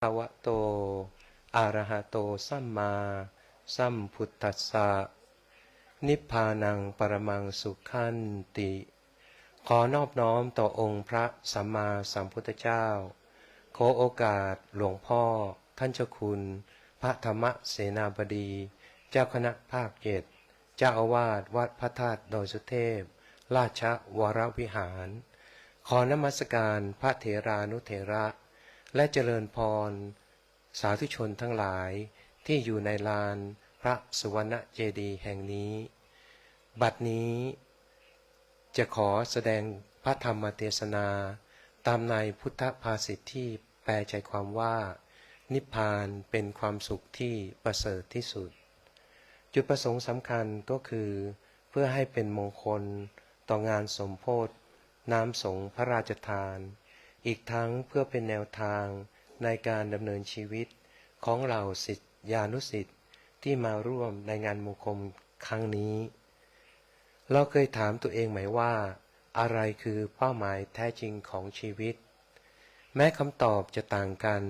ภะวะโตอะระหะโตสัมมาสัมพุทธัสสะนิพพานังปรมังสุขันติขอนอบน้อมต่อองค์พระสัมมาสัมพุทธเจ้าขอโอกาสหลวงพ่อท่านเจ้าคุณพระธรรมเสนาบดีเจ้าคณะภาคเจ็ดเจ้าอาวาสวัดพระธาตุดอยสุเทพราชวรวิหารขอนมัสการพระเถรานุเถระและเจริญพรสาธุชนทั้งหลายที่อยู่ในลานพระสุวรรณเจดีย์แห่งนี้บัดนี้จะขอแสดงพระธรรมเทศนาตามในพุทธภาษิตที่แปลใจความว่านิพพานเป็นความสุขที่ประเสริฐที่สุดจุดประสงค์สำคัญก็คือเพื่อให้เป็นมงคลต่องานสมโภชน้ำสงฆ์พระราชทานอีกทั้งเพื่อเป็นแนวทางในการดำเนินชีวิตของเหล่าศิษยานุศิษย์ที่มาร่วมในงานมงคลครั้งนี้เราเคยถามตัวเองไหมว่าอะไรคือเป้าหมายแท้จริงของชีวิตแม้คำตอบจะต่างกัน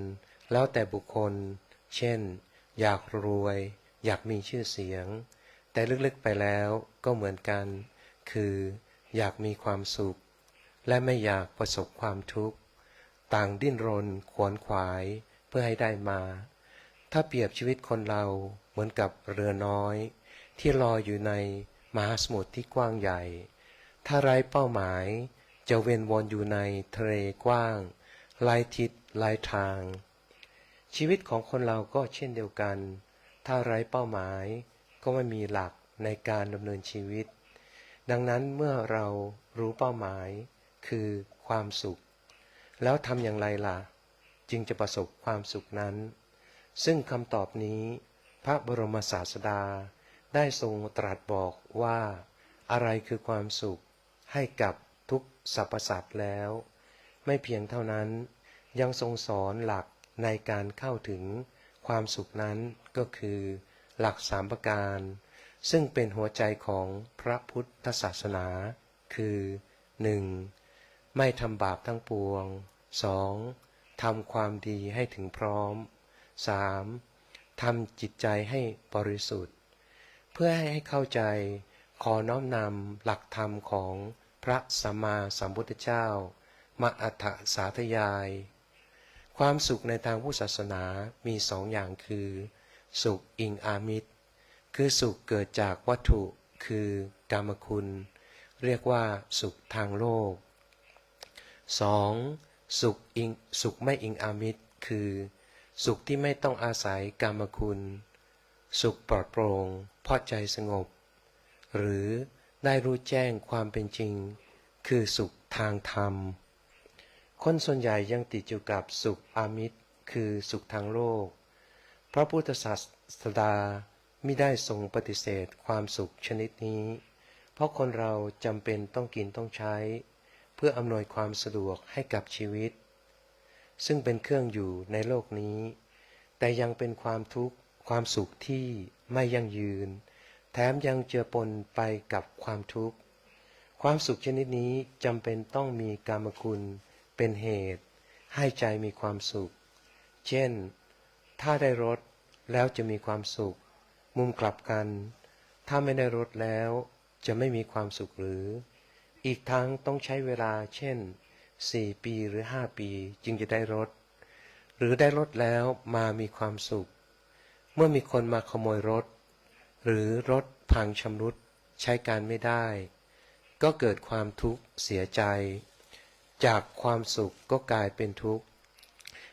แล้วแต่บุคคลเช่นอยากรวยอยากมีชื่อเสียงแต่ลึกๆไปแล้วก็เหมือนกันคืออยากมีความสุขและไม่อยากประสบความทุกข์ต่างดิ้นรนขวนขวายเพื่อให้ได้มาถ้าเปรียบชีวิตคนเราเหมือนกับเรือน้อยที่ลอยอยู่ในมหาสมุทรที่กว้างใหญ่ถ้าไร้เป้าหมายจะเวียนวนอยู่ในทะเลกว้างไร้ทิศไร้ทางชีวิตของคนเราก็เช่นเดียวกันถ้าไร้เป้าหมายก็ไม่มีหลักในการดำเนินชีวิตดังนั้นเมื่อเรารู้เป้าหมายคือความสุขแล้วทำอย่างไรล่ะจึงจะประสบความสุขนั้นซึ่งคำตอบนี้พระบรมศาสดาได้ทรงตรัสบอกว่าอะไรคือความสุขให้กับทุกสรรพสัตว์แล้วไม่เพียงเท่านั้นยังทรงสอนหลักในการเข้าถึงความสุขนั้นก็คือหลัก3ประการซึ่งเป็นหัวใจของพระพุทธศาสนาคือ 1. ไม่ทำบาปทั้งปวง 2. ทำความดีให้ถึงพร้อม 3. ทำจิตใจให้บริสุทธิ์เพื่อให้เข้าใจขอน้อมนำหลักธรรมของพระสัมมาสัมพุทธเจ้ามาอรรถสาธยายความสุขในทางพุทธศาสนามี2 อย่างคือสุขอิงอามิตรคือสุขเกิดจากวัตถุคือกามคุณเรียกว่าสุขทางโลก 2. สุขไม่อิงอามิตรคือสุขที่ไม่ต้องอาศัยกามคุณสุขปลอดโปร่งเพราะใจสงบหรือได้รู้แจ้งความเป็นจริงคือสุขทางธรรมคนส่วนใหญ่ยังติดอยู่กับสุขอามิตรคือสุขทางโลกพระพุทธศาสดามิได้ทรงปฏิเสธความสุขชนิดนี้เพราะคนเราจำเป็นต้องกินต้องใช้เพื่ออำนวยความสะดวกให้กับชีวิตซึ่งเป็นเครื่องอยู่ในโลกนี้แต่ยังเป็นความทุกข์ความสุขที่ไม่ยั่งยืนแถมยังเจือปนไปกับความทุกข์ความสุขชนิดนี้จำเป็นต้องมีกามคุณเป็นเหตุให้ใจมีความสุขเช่นถ้าได้รถแล้วจะมีความสุขมุมกลับกันถ้าไม่ได้รถแล้วจะไม่มีความสุขหรืออีกทั้งต้องใช้เวลาเช่น4 ปีหรือ5 ปีจึงจะได้รถหรือได้รถแล้วมามีความสุขเมื่อมีคนมาขโมยรถหรือรถพังชำรุดใช้การไม่ได้ก็เกิดความทุกข์เสียใจจากความสุขก็กลายเป็นทุกข์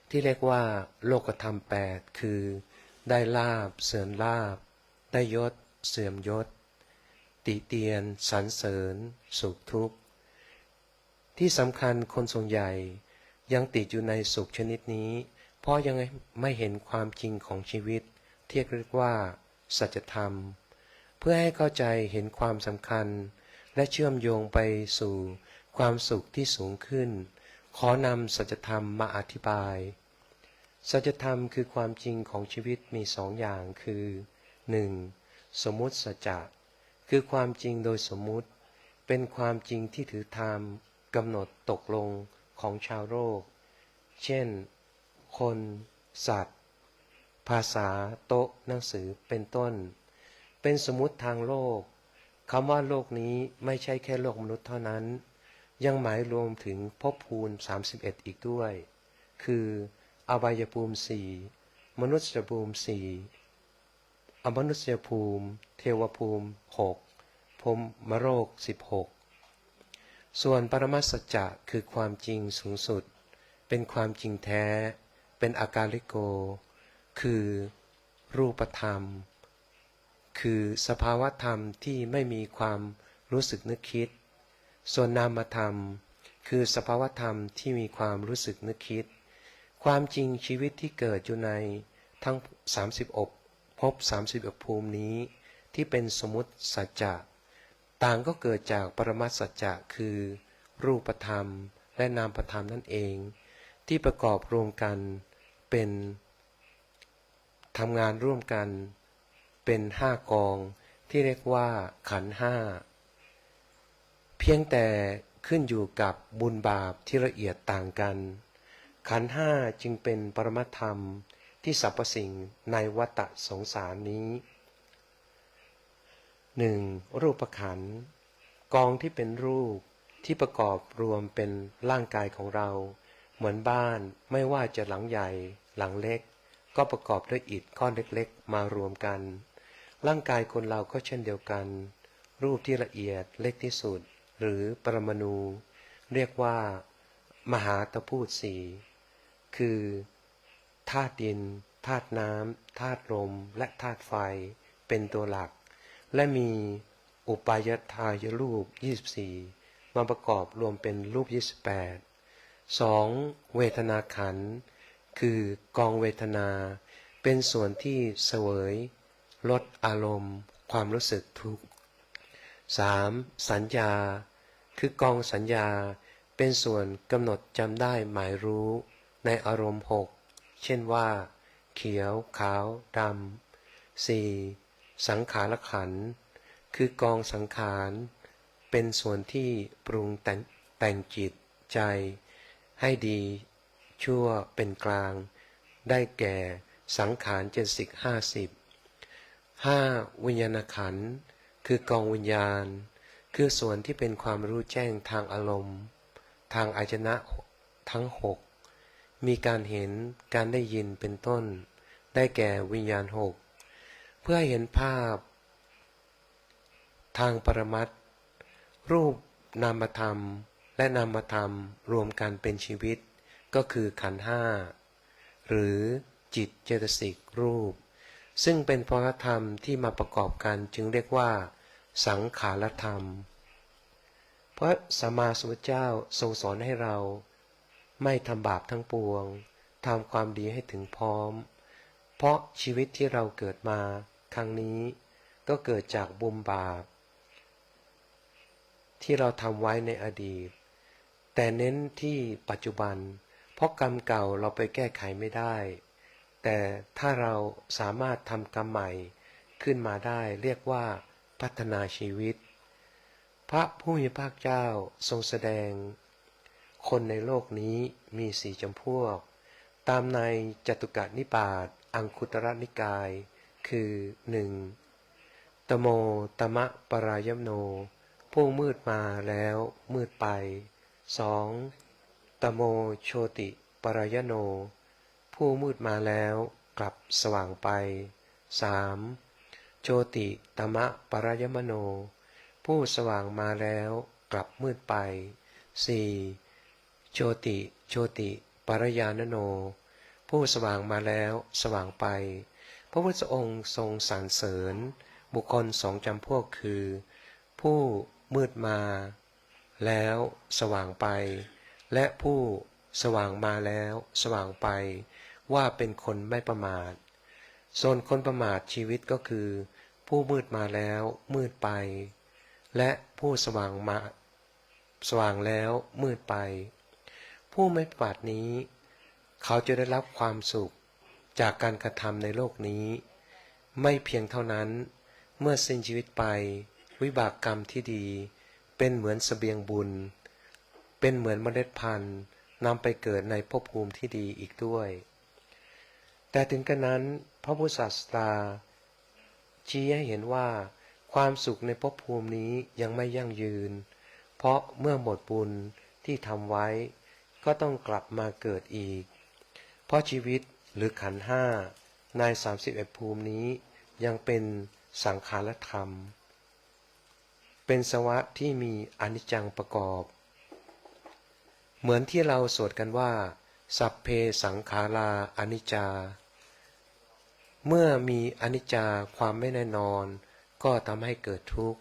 ที่เรียกว่าโลกธรรม8คือได้ลาภเสื่อมลาภได้ยศเสื่อมยศติเตียนสรรเสริญสุขทุกข์ที่สำคัญคนส่วนใหญ่ยังติดอยู่ในสุขชนิดนี้เพราะยังไม่เห็นความจริงของชีวิตที่เรียกว่าสัจธรรมเพื่อให้เข้าใจเห็นความสำคัญและเชื่อมโยงไปสู่ความสุขที่สูงขึ้นขอนำสัจธรรมมาอธิบายสัจธรรมคือความจริงของชีวิตมี2 อย่างคือ 1. สมมุติสัจจะคือความจริงโดยสมมุติเป็นความจริงที่ถือธรรมกำหนดตกลงของชาวโลกเช่นคน สัตว์ภาษาโต๊ะหนังสือเป็นต้นเป็นสมมุติทางโลกคำว่าโลกนี้ไม่ใช่แค่โลกมนุษย์เท่านั้นยังหมายรวมถึงภพภูมิ31อีกด้วยคืออบายภูมิ4มนุษยภูมิ4อมนุษยภูมิเทวภูมิ6พรหมโลก16ส่วนปรมัตถสัจจะคือความจริงสูงสุดเป็นความจริงแท้เป็นอากาลิโกคือรูปธรรมคือสภาวะธรรมที่ไม่มีความรู้สึกนึกคิดส่วนนามธรรมคือสภาวะธรรมที่มีความรู้สึกนึกคิดความจริงชีวิตที่เกิดอยู่ในทั้ง30ภพ31ภูมินี้ที่เป็นสมมุติสัจจะต่างก็เกิดจากปรมัตถสัจจะคือรูปธรรมและนามธรรมนั่นเองที่ประกอบรวมกันเป็นทำงานร่วมกันเป็น5กองที่เรียกว่าขันธ์ห้าเพียงแต่ขึ้นอยู่กับบุญบาปที่ละเอียดต่างกันขันธ์ห้าจึงเป็นปรมัตถธรรมที่สรรพสิ่งในวัฏสงสารนี้ 1. รูปขันธ์กองที่เป็นรูปที่ประกอบรวมเป็นร่างกายของเราเหมือนบ้านไม่ว่าจะหลังใหญ่หลังเล็กก็ประกอบด้วยอิฐก้อนเล็กๆมารวมกันร่างกายคนเราก็เช่นเดียวกันรูปที่ละเอียดเล็กที่สุดหรือปรมาณูเรียกว่ามหาตพูดสี่คือธาตุดินธาตุน้ำธาตุลมและธาตุไฟเป็นตัวหลักและมีอุปายทายรูป24มาประกอบรวมเป็นรูป28 2. เวทนาขันธ์คือกองเวทนาเป็นส่วนที่เสวยลดอารมณ์ความรู้สึกทุกข์ 3. สัญญาคือกองสัญญาเป็นส่วนกำหนดจำได้หมายรู้ในอารมณ์6เช่นว่าเขียวขาวดำ 4. สังขารขันธ์คือกองสังขารเป็นส่วนที่ปรุงแต่งจิตใจให้ดีชั่วเป็นกลางได้แก่สังขาร50 วิญญาณขันธ์คือกองวิญญาณคือส่วนที่เป็นความรู้แจ้งทางอารมณ์ทางอายตนะทั้ง6มีการเห็นการได้ยินเป็นต้นได้แก่วิญญาณ6เพื่อเห็นภาพทางปรมัตถ์รูปนามธรรมและนามธรรมรวมกันเป็นชีวิตก็คือขันธ์ห้าหรือจิตเจตสิกรูปซึ่งเป็นภวธรรมที่มาประกอบกันจึงเรียกว่าสังขารธรรมเพราะสัมมาสัมพุทธเจ้าทรงสอนให้เราไม่ทำบาปทั้งปวงทำความดีให้ถึงพร้อมเพราะชีวิตที่เราเกิดมาครั้งนี้ก็เกิดจากบุญบาปที่เราทำไว้ในอดีตแต่เน้นที่ปัจจุบันเพราะกรรมเก่าเราไปแก้ไขไม่ได้แต่ถ้าเราสามารถทำกรรมใหม่ขึ้นมาได้เรียกว่าพัฒนาชีวิตพระผู้มีพระเจ้าทรงแสดงคนในโลกนี้มี4จำพวกตามในจตุกนิบาตอังคุตรนิกายคือ 1. ตโมตมะปรายโนผู้มืดมาแล้วมืดไป 2. ตโมโชติปรายโนผู้มืดมาแล้วกลับสว่างไป 3. โชติตมะปรายมโนผู้สว่างมาแล้วกลับมืดไป 4. โชติปรยานโนผู้สว่างมาแล้วสว่างไปพระพุทธองค์ทรงสรรเสริญบุคคล2จำพวกคือผู้มืดมาแล้วสว่างไปและผู้สว่างมาแล้วสว่างไปว่าเป็นคนไม่ประมาทส่วนคนประมาทชีวิตก็คือผู้มืดมาแล้วมืดไปและผู้สว่างแล้วมืดไปผู้ไม่ประมาทนี้เขาจะได้รับความสุขจากการกระทำในโลกนี้ไม่เพียงเท่านั้นเมื่อสิ้นชีวิตไปวิบากกรรมที่ดีเป็นเหมือนเสบียงบุญเป็นเหมือนเมล็ดพันธุ์นำไปเกิดในภพภูมิที่ดีอีกด้วย แต่ถึงกระนั้นพระพุทธศาสดาชี้ให้เห็นว่าความสุขในภพภูมินี้ยังไม่ยั่งยืนเพราะเมื่อหมดบุญที่ทำไว้ก็ต้องกลับมาเกิดอีกเพราะชีวิตหรือขันธ์ห้าใน31ภูมินี้ยังเป็นสังขารธรรมเป็นสวะที่มีอนิจจังประกอบเหมือนที่เราสวดกันว่าสัพเพสังขาราอนิจจาเมื่อมีอนิจจาความไม่แน่นอนก็ทำให้เกิดทุกข์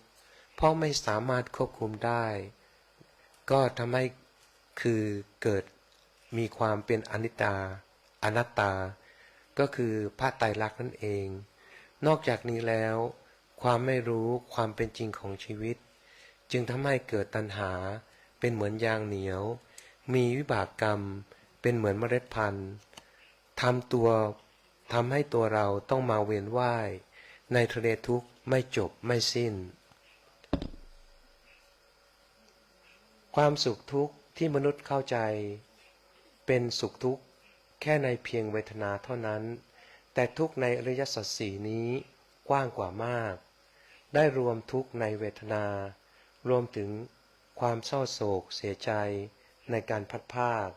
เพราะไม่สามารถควบคุมได้ก็ทำให้คือเกิดมีความเป็นอนัตตาก็คือพระไตรลักษณ์นั่นเองนอกจากนี้แล้วความไม่รู้ความเป็นจริงของชีวิตจึงทำให้เกิดตัณหาเป็นเหมือนยางเหนียวมีวิบากกรรมเป็นเหมือนเมล็ดพันธุ์ทำให้ตัวเราต้องมาเวียนว่ายในทะเลทุกข์ไม่จบไม่สิ้นความสุขทุกข์ที่มนุษย์เข้าใจเป็นสุขทุกข์แค่ในเพียงเวทนาเท่านั้นแต่ทุกข์ในอริยสัจสี่นี้กว้างกว่ามากได้รวมทุกข์ในเวทนารวมถึงความเศร้าโศกเสียใจในการพัดพราก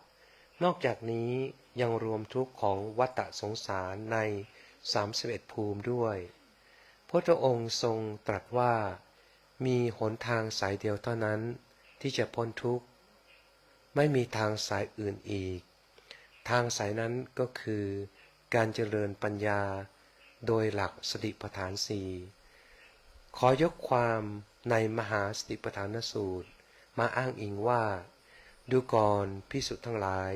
นอกจากนี้ยังรวมทุกข์ของวัฏสงสารใน31ภูมิด้วยพระองค์ทรงตรัสว่ามีหนทางสายเดียวเท่านั้นที่จะพ้นทุกข์ไม่มีทางสายอื่นอีกทางสายนั้นก็คือการเจริญปัญญาโดยหลักสติปัฏฐานสี่ขอยกความในมหาสติปัฏฐานสูตรมาอ้างอิงว่าดูก่อนภิกษุทั้งหลาย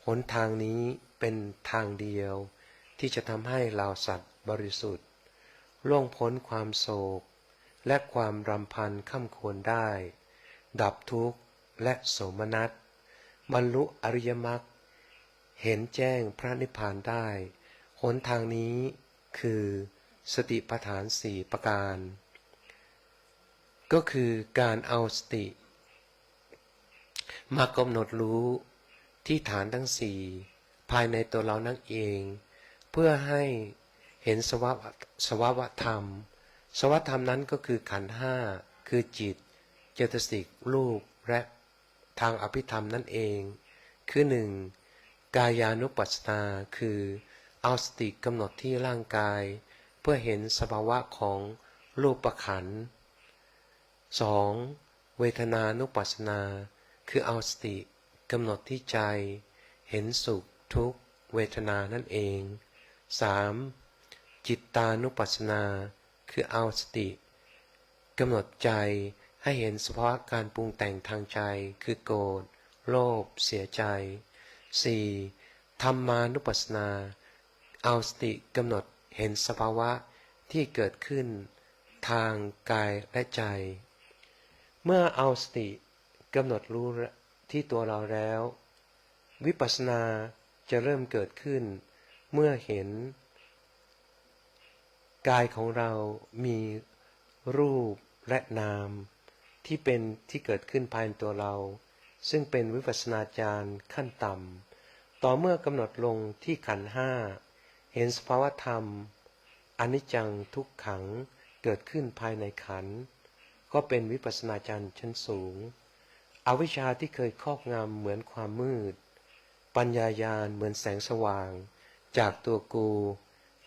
หนทางนี้เป็นทางเดียวที่จะทำให้เราสัตว์บริสุทธิ์ล่วงพ้นความโศกและความรำพันค่ำควรได้ดับทุกข์และโสมนัสบรรลุอริยมรรคเห็นแจ้งพระนิพพานได้หนทางนี้คือสติปัฏฐานสี่ประการก็คือการเอาสติมากำหนดรู้ที่ฐานทั้งสี่ภายในตัวเรานั่นเองเพื่อให้เห็นสภาวะธรรมสภาวะธรรมนั้นก็คือขันธ์ห้าคือจิตเจตสิกรูปและทางอภิธรรมนั่นเองคือหนึ่งกายานุปัสสนาคือเอาสติกำหนดที่ร่างกายเพื่อเห็นสภาวะของรูปขันธ์สองเวทนานุปัสสนาคือเอาสติกำหนดที่ใจเห็นสุขทุกข์เวทนานั่นเองสามจิตตานุปัสสนาคือเอาสติกำหนดใจให้เห็นสภาวะการปรุงแต่งทางใจคือโกรธโลภเสียใจ 4. ธรรมานุปัสสนาเอาสติกำหนดเห็นสภาวะที่เกิดขึ้นทางกายและใจเมื่อเอาสติกำหนดรู้ที่ตัวเราแล้ววิปัสสนาจะเริ่มเกิดขึ้นเมื่อเห็นกายของเรามีรูปและนามที่เกิดขึ้นภายในตัวเราซึ่งเป็นวิปัสสนาญาณขั้นต่ำต่อเมื่อกำหนดลงที่ขันธ์ห้าเห็นสภาวธรรมอนิจจังทุกขังเกิดขึ้นภายในขันธ์ก็เป็นวิปัสสนาญาณชั้นสูงอวิชชาที่เคยครอบงำเหมือนความมืดปัญญาญาณเหมือนแสงสว่างจากตัวกู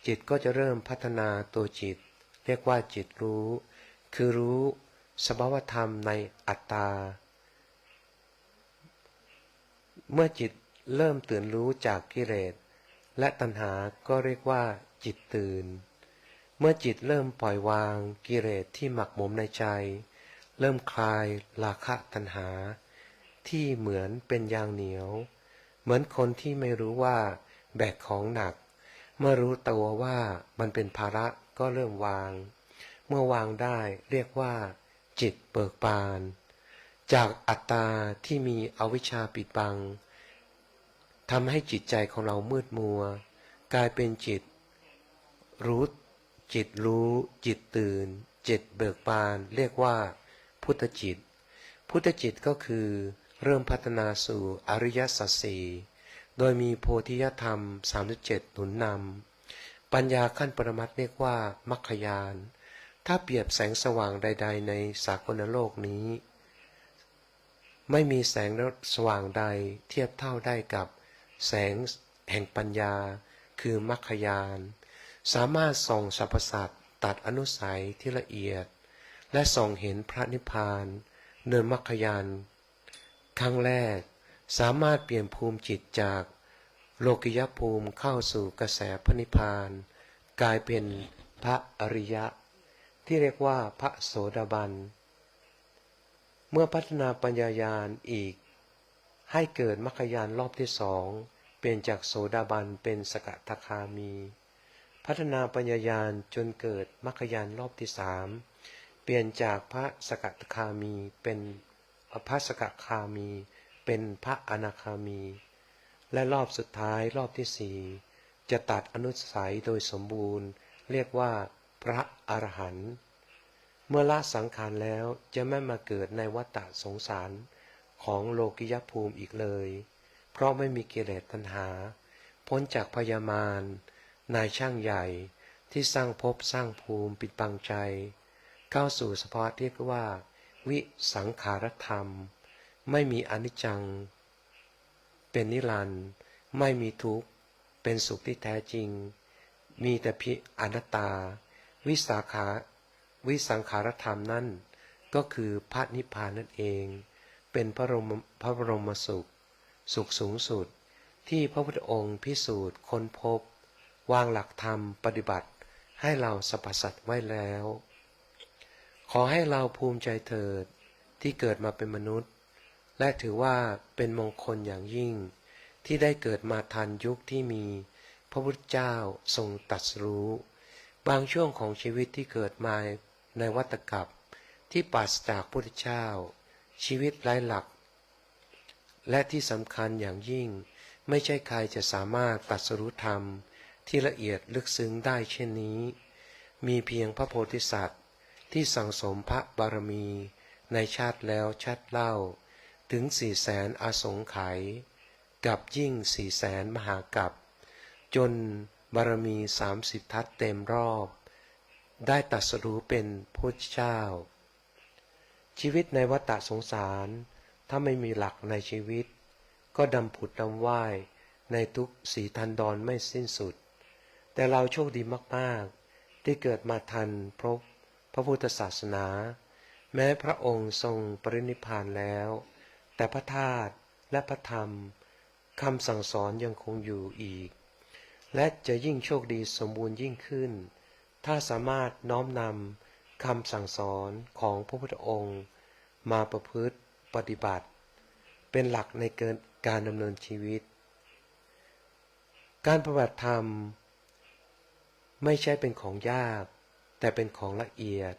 จิตก็จะเริ่มพัฒนาตัวจิตเรียกว่าจิตรู้คือรู้สภาวธรรมในอัตตาเมื่อจิตเริ่มตื่นรู้จากกิเลสและตัณหาก็เรียกว่าจิตตื่นเมื่อจิตเริ่มปล่อยวางกิเลสที่หมักหมมในใจเริ่มคลายราคะตัณหาที่เหมือนเป็นยางเหนียวเหมือนคนที่ไม่รู้ว่าแบกของหนักเมื่อรู้ตัวว่ามันเป็นภาระก็เริ่มวางเมื่อวางได้เรียกว่าจิตเบิกบานจากอัตตาที่มีอวิชชาปิดบังทำให้จิตใจของเรามืดมัวกลายเป็นจิตรู้จิตตื่นจิตเบิกบานเรียกว่าพุทธจิตก็คือเริ่มพัฒนาสู่อริยสัจสี่ โดยมีโพธิยธรรม37หนุนนำปัญญาขั้นปรมัตถ์เรียกว่ามัคคยานถ้าเปรียบแสงสว่างใดๆในสากลโลกนี้ไม่มีแสงสว่างใดเทียบเท่าได้กับแสงแห่งปัญญาคือมัคคยานสามารถส่องสรรพสัตว์ตัดอนุสัยที่ละเอียดและส่องเห็นพระนิพพานเนินมัคคยานครั้งแรกสามารถเปลี่ยนภูมิจิตจากโลกิยภูมิเข้าสู่กระแสพระนิพพานกลายเป็นพระอริยะที่เรียกว่าพระโสดาบันเมื่อพัฒนาปัญญาญาณอีกให้เกิดมรรคญาณรอบที่สองเปลี่ยนจากโสดาบันเป็นสกทาคามีพัฒนาปัญญาญาณจนเกิดมรรคญาณรอบที่สามเปลี่ยนจากพระสกทาคามีเป็นพระสกทามีเป็นพระอนาคามีและรอบสุดท้ายรอบที่สี่จะตัดอนุสัยโดยสมบูรณ์เรียกว่าพระอรหันต์เมื่อละสังขารแล้วจะไม่มาเกิดในวัฏสงสารของโลกิยภูมิอีกเลยเพราะไม่มีกิเลสตัณหาพ้นจากพยามารนายช่างใหญ่ที่สร้างภพสร้างภูมิปิดบังใจเข้าสู่สภาวะที่เรียกว่าวิสังขารธรรมไม่มีอนิจจังเป็นนิรันดร์ไม่มีทุกข์เป็นสุขที่แท้จริงมีแต่พิอนัตตาวิสังขารธรรมนั่นก็คือพระนิพพานนั่นเองเป็นพระบรมสุขสูงสุดที่พระพุทธองค์พิสูจน์ค้นพบวางหลักธรรมปฏิบัติให้เราสรรพสัตว์ไว้แล้วขอให้เราภูมิใจเถิดที่เกิดมาเป็นมนุษย์และถือว่าเป็นมงคลอย่างยิ่งที่ได้เกิดมาทันยุคที่มีพระพุทธเจ้าทรงตรัสรู้บางช่วงของชีวิตที่เกิดมาในวัฏจักรที่ปราศจากพระพุทธเจ้าชีวิตไร้หลักและที่สำคัญอย่างยิ่งไม่ใช่ใครจะสามารถตรัสรู้ธรรมที่ละเอียดลึกซึ้งได้เช่นนี้มีเพียงพระโพธิสัตว์ที่สั่งสมพระบารมีในชาติแล้วชาติเล่าถึง400,000 อสงไขยกับยิ่ง400,000 มหากัปจนบารมี30 ทัศเต็มรอบได้ตรัสรู้เป็นพุทธเจ้าชีวิตในวัฏสงสารถ้าไม่มีหลักในชีวิตก็ดำผุดดำว่ายในทุกสีทันดรไม่สิ้นสุดแต่เราโชคดีมากๆที่เกิดมาทันพระพุทธศาสนาแม้พระองค์ทรงปรินิพพานแล้วแต่พระธาตุและพระธรรมคำสั่งสอนยังคงอยู่อีกและจะยิ่งโชคดีสมบูรณ์ยิ่งขึ้นถ้าสามารถน้อมนำคำสั่งสอนของพระพุทธองค์มาประพฤติปฏิบัติเป็นหลักในการดำเนินชีวิตการปฏิบัติธรรมไม่ใช่เป็นของยากแต่เป็นของละเอียด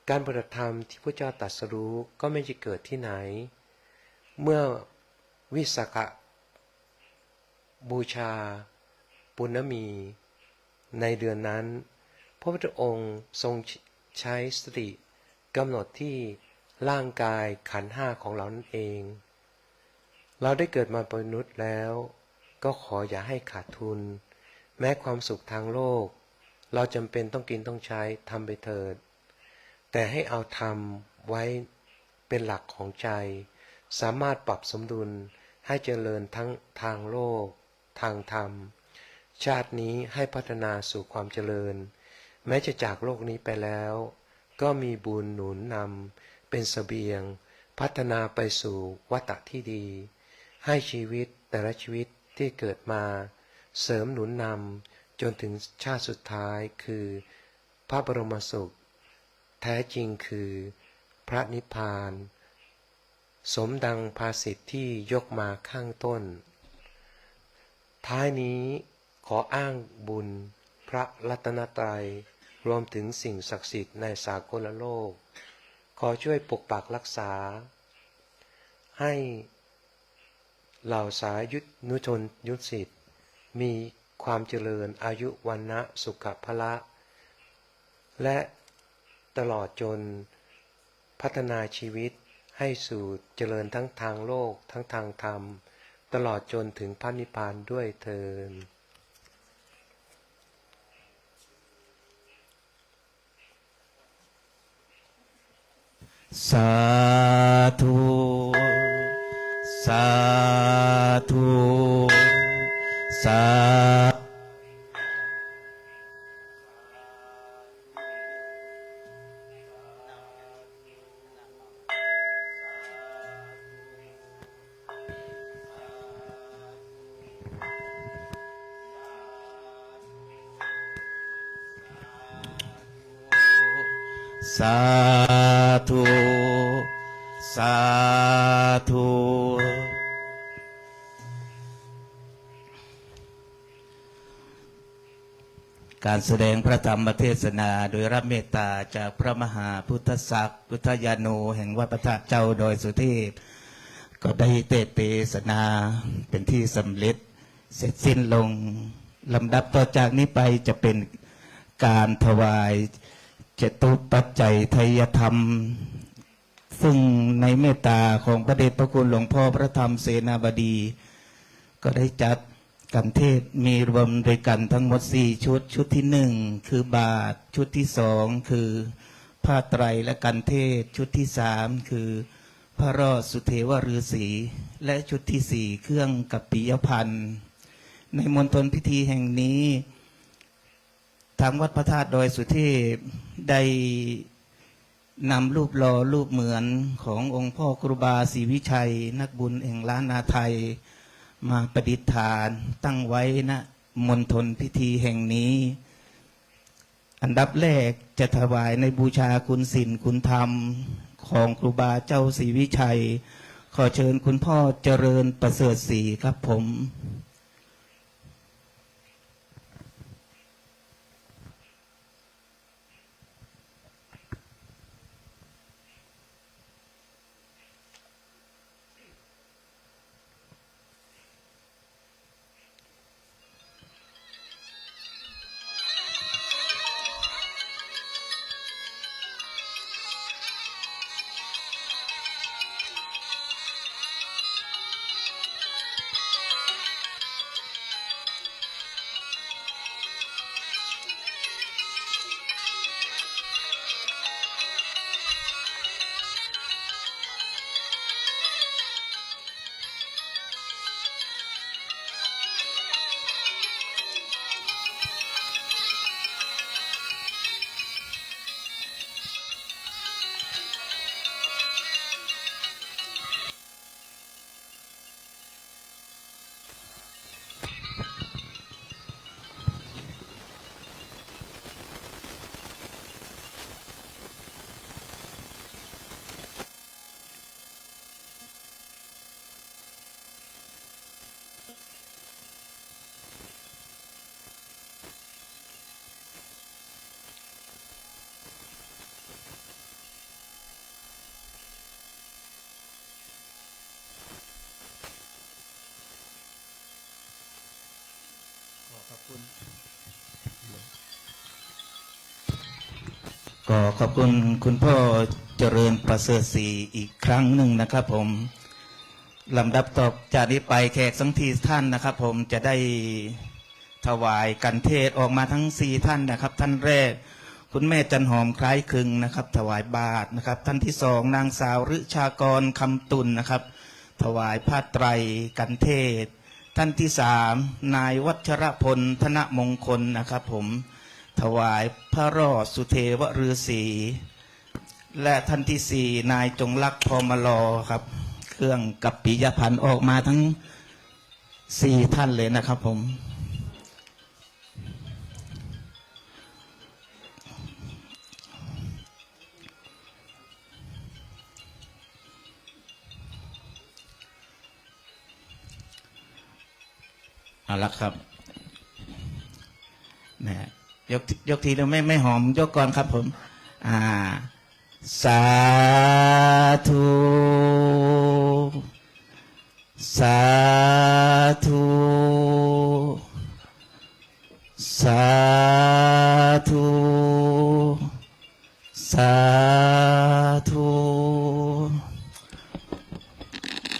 การปฏิบัติธรรมที่พระเจ้าตรัสรู้ก็ไม่จะเกิดที่ไหนเมื่อวิสาขบูชาปุณณมีในเดือนนั้นพระพุทธองค์ทรงใช้สติกำหนดที่ร่างกายขันธ์ห้าของเรานั่นเองเราได้เกิดมาเป็นมนุษย์แล้วก็ขออย่าให้ขาดทุนแม้ความสุขทางโลกเราจำเป็นต้องกินต้องใช้ทำไปเถิดแต่ให้เอาธรรมไว้เป็นหลักของใจสามารถปรับสมดุลให้เจริญทั้งทางโลกทางธรรมชาตินี้ให้พัฒนาสู่ความเจริญแม้จะจากโลกนี้ไปแล้วก็มีบุญหนุนนำเป็นเสบียงพัฒนาไปสู่วัฏฏะที่ดีให้ชีวิตแต่ละชีวิตที่เกิดมาเสริมหนุนนำจนถึงชาติสุดท้ายคือพระบรมสุขแท้จริงคือพระนิพพานสมดังภาษิตที่ยกมาข้างต้นท้ายนี้ขออ้างบุญพระรัตนตรัยรวมถึงสิ่งศักดิ์สิทธิ์ในสากลโลกขอช่วยปกปักรักษาให้เหล่าสายุนุชนยุสิทธิ์มีความเจริญอายุวรรณะสุขภละและตลอดจนพัฒนาชีวิตให้สู่เจริญทั้งทางโลกทั้งทางธรรม ตลอดจนถึงพระนิพพานด้วยเทอญสาธุสาธุสาสาธุสาธุการแสดงพระธรรมเทศนาโดยรับเมตตาจากพระมหาพุทธศักดิ์พุทธญาโนแห่งวัดพระธาตุเจ้าดอยสุเทพก็ได้เทศนาเป็นที่สำเร็จเสร็จสิ้นลงลำดับต่อจากนี้ไปจะเป็นการถวายจตุปัจจัยไทยธรรมซึ่งในเมตตาของพระเดชพระคุณหลวงพ่อพระธรรมเสนาบดีก็ได้จัดกันเทศมีรวมด้วยกันทั้งหมด4ชุดชุดที่1คือบาทชุดที่2คือผ้าไตรและกันเทศชุดที่3คือพระรอดสุเทวฤาษีและชุดที่4เครื่องกัปปิยพันธ์ในมณฑลพิธีแห่งนี้ทางวัดพระธาตุดอยสุเทพได้นำรูปหล่อรูปเหมือนขององค์พ่อครูบาศรีวิชัยนักบุญแห่งล้านนาไทยมาประดิษฐานตั้งไว้ณมณฑลพิธีแห่งนี้อันดับแรกจะถวายในบูชาคุณศีลคุณธรรมของครูบาเจ้าศรีวิชัยขอเชิญคุณพ่อเจริญประเสริฐศรีครับผมก็ขอบคุณคุณพ่อเจริญประเสริฐศรีอีกครั้งหนึ่งนะครับผมลำดับต่อจากนี้ไปแขกทั้ง4ท่านนะครับผมจะได้ถวายกันเทศออกมาทั้ง4ท่านนะครับท่านแรกคุณแม่จันหอมคล้ายคลึงนะครับถวายบาตรนะครับท่านที่2นางสาวฤชากรคำตุลนะครับถวายผ้าไตรกันเทศท่านที่3นายวัชรพลธนมงคลนะครับผมถวายพระรอดสุเทวฤาษีและท่านที่4นายจงลักษ์พมลครับเครื่องกัปปิยพันธ์ออกมาทั้ง4ท่านเลยนะครับผมเอาละครับนะยกทีเดียวไม่หอมยกก่อนครับผมสาธุสาธุสาธุสาธุ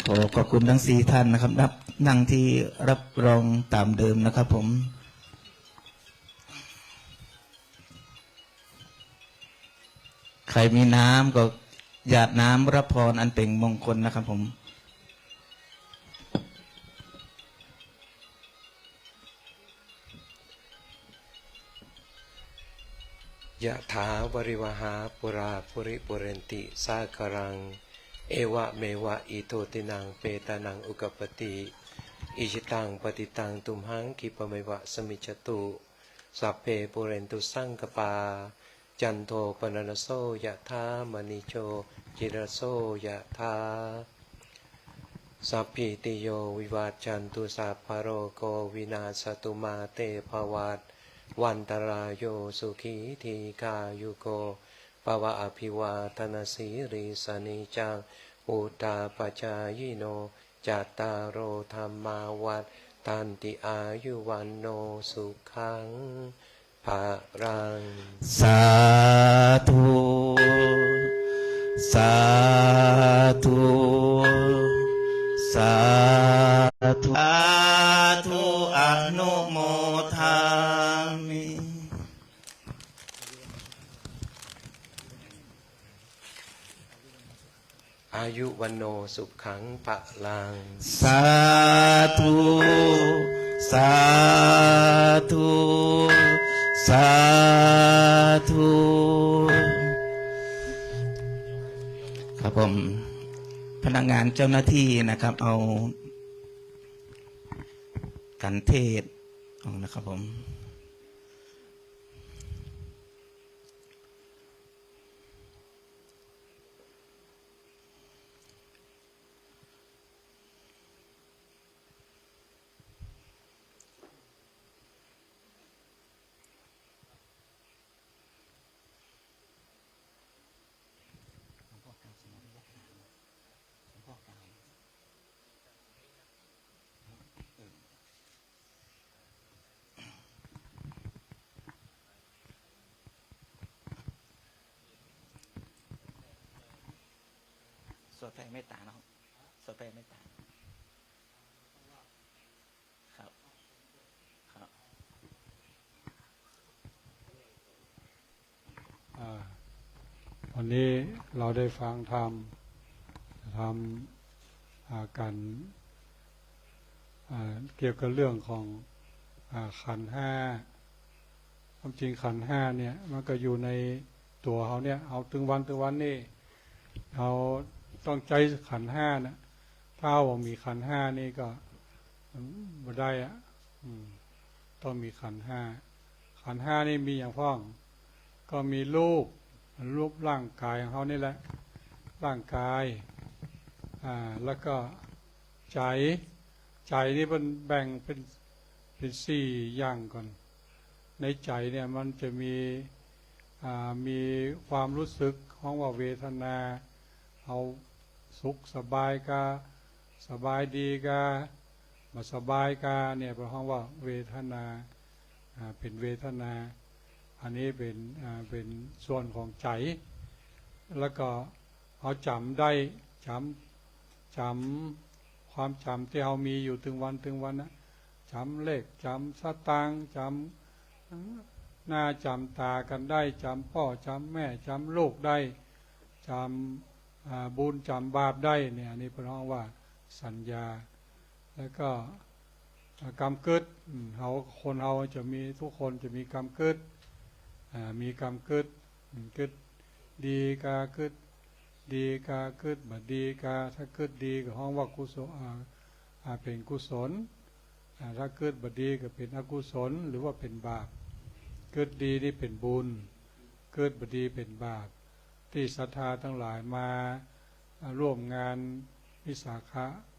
ขอขอบคุณทั้ง4ท่านนะครับ นั่งที่รับรองตามเดิมนะครับผมใครมีน้ำก็หยาดน้ำรับพรอันเป็นมงคลนะครับผม ยะถาวริวหาปุราปุริปุเรนติสาคารังเอวะเมวะอิโตตินังเปตานังอุกปปติอิชิตังปฏิตังตุมหังคิปะเมวะสมิจจตุสัพเพปุเรนตุสังกปาจันโทปนรสโสยะถามณิโชจิรโสยะถาสัพพิติโยวิวาจจันตุสัพพะโรโกวินาศตุมาเตภวัตวันตรายโยสุขีทีกายุโกภวะอภิวาทนาสีริสนิจังอุตตาปจายโนจัตตารโอธรรมาวัฏตันติอายุวันโนสุขังภะรัง สาธุสาธุสาธุสาธุอนุโมทามิ อายุวันโนสุขังปะลัง สาธุสาธุสาธุครับผมพนักงานเจ้าหน้าที่นะครับเอากันเทศออกนะครับผมสวดแผ่เมตตานะครับสวดแผ่เมตตาครับครับ วันนี้เราได้ฟังธรรมกันเกี่ยวกับเรื่องของขันธ์ห้าความจริงขันธ์ห้าเนี่ยมันก็อยู่ในตัวเขาเนี่ยเอาถึงวันนี่เราต้องใจขันธ์ห้านะถ้าว่ามีขันธ์ห้านี่ก็ไม่ได้อะต้องมีขันธ์ห้าขันธ์ห้านี่มีอย่างพ้องก็มีรูปร่างกายของเขานี่แหละร่างกายแล้วก็ใจนี่มันแบ่งเป็นสี่อย่างก่อนในใจเนี่ยมันจะมีความรู้สึกของว่าเวทนาเอาสุขสบายกาสบายดีกามาสบายกาเนี่ยเป็นคำว่าเวทนาเป็นเวทนาอันนี้เป็นส่วนของใจแล้วก็เอาจำได้จำความจำที่เรามีอยู่ถึงวันนะจำเลขจำสตางค์จำหน้าจำตากันได้จำพ่อจำแม่จำลูกได้จำบุญจำบาปได้เนี่ยอันนี้เป็นเรียกว่าสัญญาแล้วก็กรรมเกิดคนเราจะมีทุกคนจะมีกรรมเกิดมีกรรมเกิดดีกาเกิดดีกาเกิดบัดดีกาถ้าเกิดดีก็ห้องว่ากุศลเป็นกุศลถ้าเกิดบัดดีก็เป็นอกุศลหรือว่าเป็นบาปเกิดดีนี่เป็นบุญเกิดบัดดีเป็นบาปที่ศรัทธาทั้งหลายมาร่วมงานวิสาข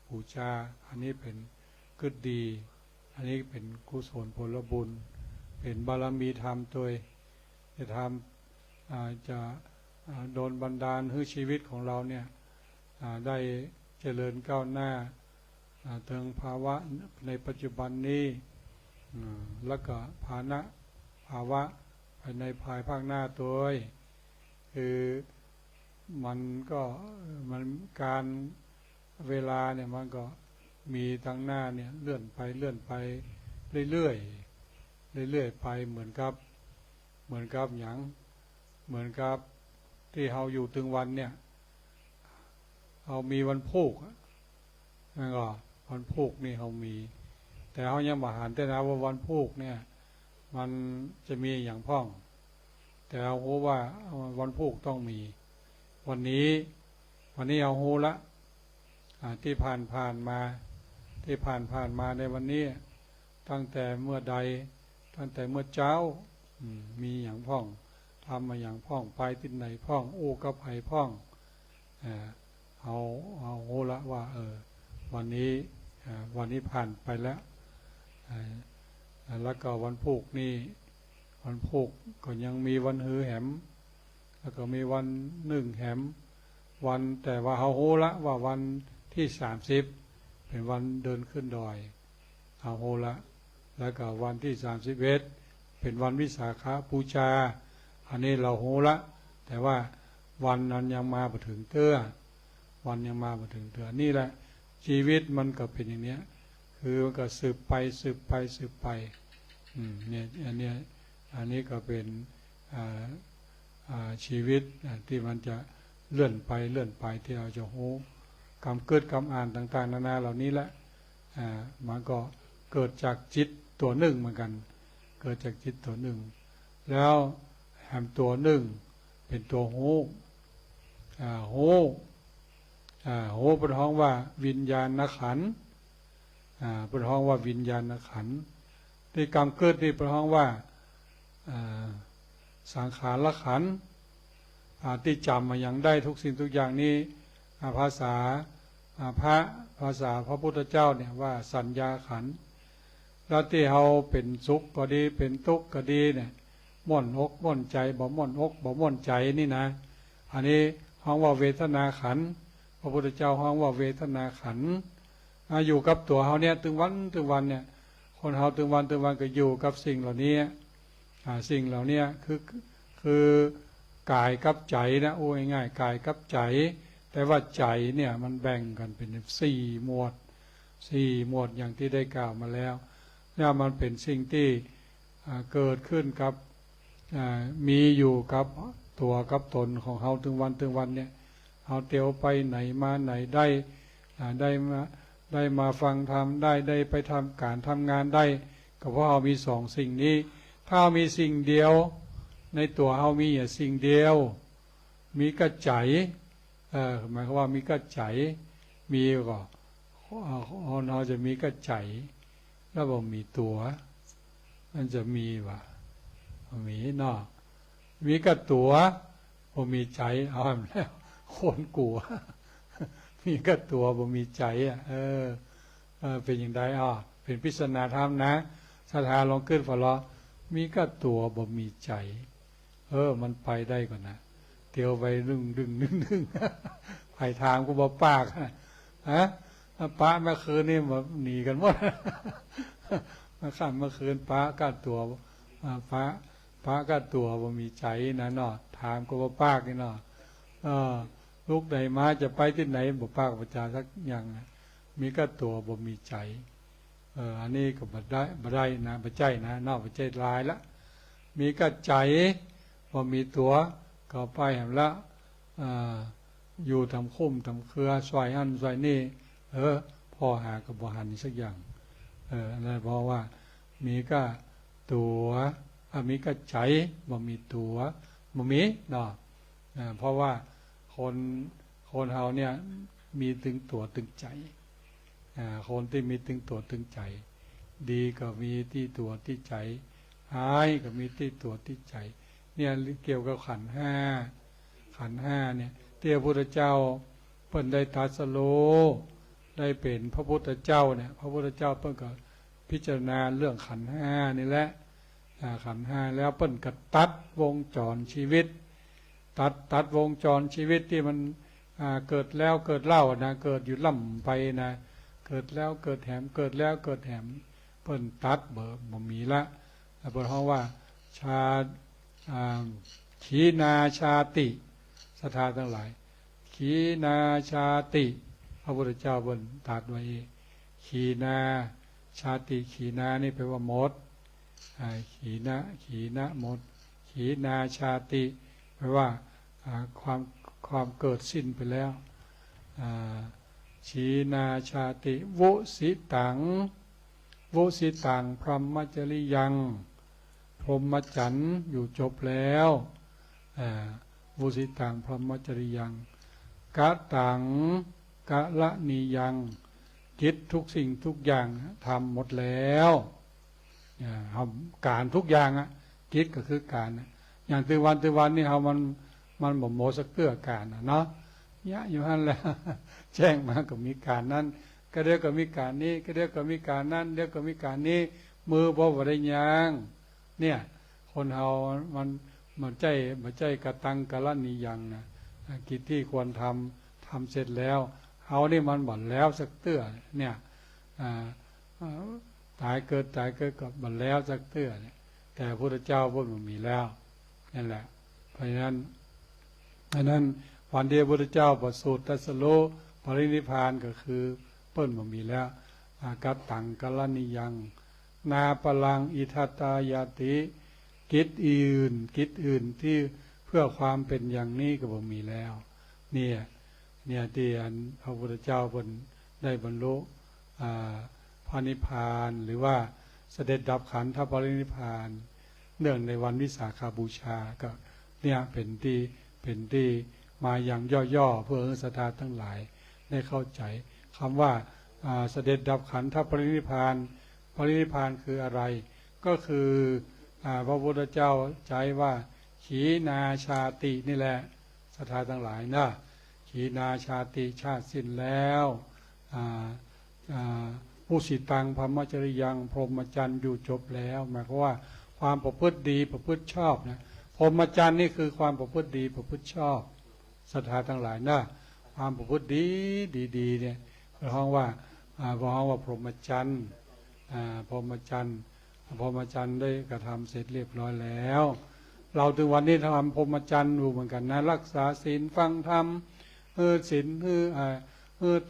บูชาอันนี้เป็นเกิดดีอันนี้เป็นกุศลผลบุญเป็นบารมีธรรมตัวจะทำจะโดนบันดาลให้ชีวิตของเราเนี่ยได้เจริญก้าวหน้าถึงภาวะในปัจจุบันนี้แล้วก็ภาวะภายในภายภาคหน้าตัวคือมันการเวลาเนี่ยมันก็ มีทางหน้าเนี่ยเลื่อนไปเรื่อยๆไปเหมือนกับอย่างเหมือนกับที่เราอยู่ถึงวันเนี่ยเรามีวันพุกนั่นก็วันพุกนี่เรามีแต่เขายังมาหันแต่นะว่าวันพุกเนี่ยมันจะมีอย่างพ่องแต่เรารู้ว่าวันพุกต้องมีวันนี้เอาหูละที่ผ่านมาในวันนี้ตั้งแต่เมื่อใดตั้งแต่เมื่อเจ้ามีอย่างพ่องทำมาอย่างพ่องไปที่ไหนพ่องอู้กับไผ่พ่องเอาหูละว่าวันนี้ผ่านไปแล้วแล้วก็วันพุกนี่วันพุกก็ยังมีวันหือแหมแล้วก็มีวันนึ่งแหมวันแต่ว่าเอาหูละว่าวันที่30เป็นวันเดินขึ้นดอยเอาหูละแล้วก็วันที่31เป็นวันวิสาขบูชาอันนี้เราหูละแต่ว่าวันนั้นยังมาบ่ถึงเตื้อวันยังมาบ่ถึงเตื้อนี่แหละชีวิตมันก็เป็นอย่างเนี้ยคือมันก็สืบไปเนี่ยอันนี้ก็เป็นชีวิตที่มันจะเลื่อนไปที่เราจะหูกรรมเกิดกรรมอ่านต่างๆนานาเหล่านี้แหละมันก็เกิดจากจิตตัวหนึ่งเหมือนกันเกิดจากจิตตัวหนึ่งแล้วแหมตัวหนึ่งเป็นตัวหูเป็นห้องว่าวิญญาณขันธ์เป็นห้องว่าวิญญาณขันธ์ที่กรรมเกิดที่เป็นห้องว่าสังขารขันธ์ที่จำมาอย่างได้ทุกสิ่งทุกอย่างนี้ภาษาพระพุทธเจ้าเนี่ยว่าสัญญาขันธ์แล้วที่เราเป็นสุขก็ดีเป็นทุกข์ก็ดีเนี่ยม่วนอกม่วนใจบ่ม่วนอกบ่ม่วนใจนี่นะอันนี้ห้องว่าเวทนาขันธ์พระพุทธเจ้าห้องว่าเวทนาขันธ์อยู่กับตัวเขาเนี่ยถึงวันเนี่ยคนเขาถึงวันก็อยู่กับสิ่งเหล่านี้สิ่งเหล่านี้คือกายกับใจนะโอ้ง่ายๆกายกับใจแต่ว่าใจเนี่ยมันแบ่งกันเป็น4 หมวดอย่างที่ได้กล่าวมาแล้วเนี่ยมันเป็นสิ่งที่เกิดขึ้นกับมีอยู่กับตัวกับตนของเขาถึงวันเนี่ยเขาเตียวไปไหนมาไหนได้มาฟังธรรมได้ไปทำการทำงานได้ก็เพราะเขามี2 สิ่งนี้ถ้ามีสิ่งเดียวในตัวเขามีสิ่งเดียวมีกระใจหมายความว่ามีกระใจมีก็เราจะมีกระใจแล้วบอกมีตัวมันจะมีวะมีเนาะมีกระตัวบ่มีใจเอาแล้วคนกลัวมีกระตัวบ่มีใจเป็นอย่างไรเป็นพิศนาธรรมนะศรัทธาลองขึ้นฝลอมีกระตัวบ่มีใจมันไปได้ก่อนนะเตียวไปดึงไปทางกูบ่ปากป้าเมื่อคืนนี่แบบหนีกันหมดมาขันเมื่อคืนป้าก็ตัวป้าก็ตัวบ่มีใจนะเนาะถามกูบ่ปากนี่เนาะลูกใดมาจะไปที่ไหนบ่ปากประจาสักอย่างมีก็ตัวบ่มีใจอันนี้ก็บ่ได้นะบ่ใจนะนอกบ่ใจลายละมีก็ใจบ่มีตัวก็ไปแห่งละอยู่ทำคุ้มทำเครือซอยอันซอยนี่พ่อหากับบ่หันสักอย่างนั่นเพราะว่ามีก็ตัวมีก็ใจบ่มีตัวบ่มีเนาะเพราะว่าคนเฮาเนี่ยมีตึงตัวตึงใจคนที่มีตึงตัวตึงใจดีก็มีที่ตัวที่ใจหายก็มีที่ตัวที่ใจเนี่ยเกี่ยวกับขันธ์ 5เนี่ยที่พระพุทธเจ้าเพิ่นได้ตรัสรู้ได้เป็นพระพุทธเจ้าเนี่ยพระพุทธเจ้าเพิ่นก็พิจารณาเรื่องขันธ์ 5นี่แหละขันธ์ 5แล้วเพิ่นก็ตัดวงจรชีวิตตัดวงจรชีวิตที่มันเกิดแล้วเกิดเล่านะเกิดอยู่ล่ำไปนะเกิดแล้วเกิดแถมเกิดแล้วเกิดแถมเพิ่นตัดบ่มีละเพราะว่าขีนาชาติศรัทธาทั้งหลายขีนาชาติพระพุทธเจ้าบนตรัสไว้ข ขีนาชาติขีนานี่แปลว่ามดขีนะมดขีนาชาติแปลว่าความเกิดสิ้นไปแล้วขีนาชาติวุสิตังพรหมจริยังพรหมจรรย์อยู่จบแล้ววุสิตังพรหมจริยังกะตังกะละนียังกิจทุกสิ่งทุกอย่างทำหมดแล้วทำการทุกอย่างกิจก็คือการอย่างตือวันนี่เขามันบ่โมสักเกื้อการเนาะยะอยู่หันแหละแจ้งมาก็มีการนั้นก็เรียกก็มีการนี้ก็เรียกก็มีการนั้นเรียกก็มีการนี้มือบ่ได้ยางเนี่ยคนเฮามันใจกระตังกะละนียังนะกิจที่ควรทำเสร็จแล้วเฮานี่มันบ่แล้วสักเตื้อเนี่ยตายเกิดกับบ่แล้วสักเตื้อเนี่ยแต่พระพุทธเจ้าเพิ่นบ่มีแล้วนั่นแหละเพราะฉะนั้นวันที่พระพุทธเจ้าประสูติตรัสรู้ปรินิพพานก็คือเปิ้นบ่มีแล้วกัตตังกะละนิยังนาปลังอิทัตตายาติกิจอื่นที่เพื่อความเป็นอย่างนี้ก็บ่มีแล้วเนี่ยที่พระพุทธเจ้าเพิ่นได้บรรลุพระนิพพานหรือว่าเสด็จดับขันธปรินิพพานเนื่องในวันวิสาขบูชาก็เนี่ยเป็นที่มาอย่างย่อๆเพื่อให้ศรัทธาทั้งหลายได้เข้าใจคำว่าเสด็จดับขันธปรินิพพานคืออะไรก็คือพระพุทธเจ้าใช้ว่าขีนาชาตินี่แหละศรัทธาทั้งหลายนะขีนาชาติชาติสิ้นแล้วผู้สิตังพรหมจริยังพรหมจรรย์อยู่จบแล้วหมายความว่าความประพฤติดีประพฤติชอบนะพรหมจรรย์นี่คือความประพฤติดีประพฤติชอบศรัทธาทั้งหลายนะความประพฤติดีเนี่ยเพราะว่าพรหมจรรย์พรหมจรรย์ได้กระทำเสร็จเรียบร้อยแล้วเราถึงวันนี้ทำพรหมจรรย์อยู่เหมือนกันนะรักษาศีลฟังธรรมศีล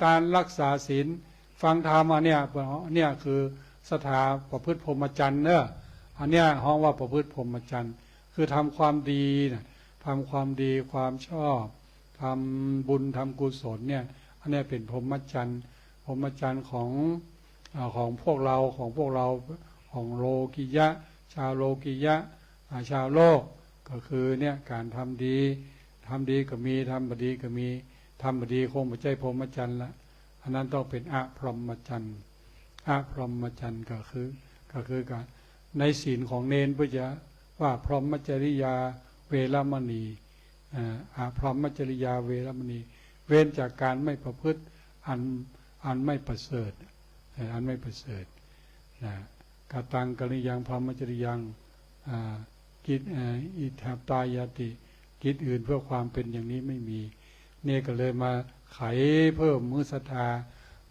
ตานรักษาศีลฟังธรรมเนี่ยคือสถาประพฤติพรหมจรรย์อันเนี้ยห้องว่าประพฤติพรหมจรรย์คือทำความดีนะทำความดีความชอบทำบุญทำกุศลเนี่ยอันนี้เป็นพรหมจรรย์ของพวกเราของโลกิยะชาวโลกิยะชาวโลกก็คือเนี่ยการทำดีก็มีทำบดีก็มีทำบดีคงไม่ใช่พรหมจรรย์ละอันนั้นต้องเป็นอพรหมจรรย์ก็คือการในศีลของเนนพุทธะว่าพรหมจริยาเวรมณีพรหมจริยาเวรมณีเว้นจากการไม่ประพฤติอันไม่ประเสริฐกตังกริยังพรหมจริยังกิจอิทัปตายาติกิจอื่นเพื่อความเป็นอย่างนี้ไม่มีเนี่ยก็เลยมาไขเพิ่มมือศรัทธา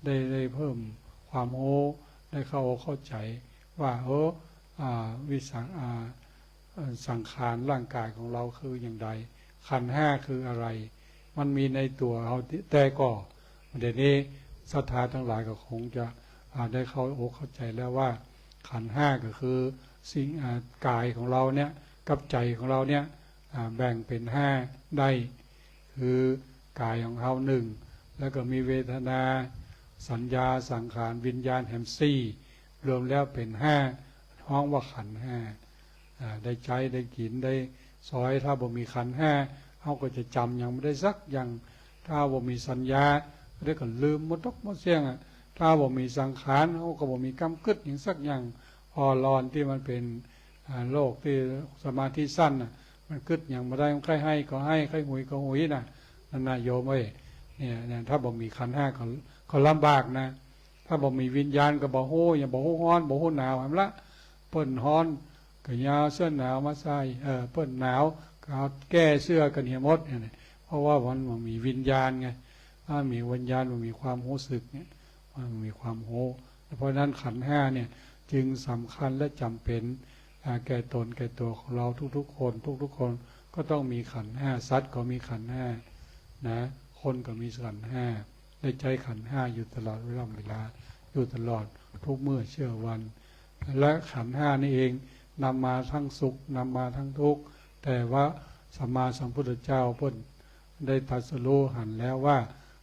ได้เพิ่มความโอ้ได้เข้าใจว่าสังขารร่างกายของเราคืออย่างไรขันธ์ห้าคืออะไรมันมีในตัวเราแต่ก็เดี๋ยวนี้ศรัทธาทั้งหลายก็คงจะได้เข้าใจแล้วว่าขันธ์ห้าก็คือสิ่งกายของเราเนี่ยกับใจของเราเนี่ยแบ่งเป็นห้าได้คือกายของเราหนึ่งแล้วก็มีเวทนาสัญญาสังขารวิญญาณแห่งสี่รวมแล้วเป็นห้าห้องว่าขันธ์ห้าได้ใจได้กินได้ซอยถ้าบ่มีขันธ์ห้าเขาก็จะจำยังไม่ได้สักอย่างถ้าบ่มีสัญญาได้ก็ลืมหมดเสียงถ้าบ่มีสังขารเขาก็บ่มีกำกึดอย่างสักอย่างพอรอนที่มันเป็นโลกที่สมาธิสั้นมันกึดอย่างมาได้ใครให้ก็ให้ใครหุยก็หุยนั่นโยมเนี่ยถ้าบ่มีขันธ์ห้าก็ลำบากนะถ้าบ่มีวิญญาณก็บ่โหอย่างบ่โหฮ้อนบ่โหหนาวละเปิ้นฮ้อนก็ยาวเสื้อหนาวมาใส่เปิ้นหนาวก็แก้เสื้อกันเหี่ยมดเนี่ยเพราะว่ามันมีวิญญาณไงถ้ามีวิญญาณมันมีความรู้สึกเนี่ยมันมีความโหเพราะนั้นขันธ์ห้าเนี่ยจึงสำคัญและจำเป็นแก่ตนแก่ตัวของเราทุกคนก็ต้องมีขันธ์ห้าสัตว์ก็มีขันธ์ห้านะคนก็มีขันธ์ห้าได้ใจขันธ์ห้าอยู่ตลอดเวลา อยู่ตลอดทุกเมื่อเชื่อวัน และขันธ์ห้านี่เองนำมาทั้งสุขนำมาทั้งทุกข์แต่ว่าสัมมาสัมพุทธเจ้าเพิ่นได้ตรัสรู้หันแล้วว่า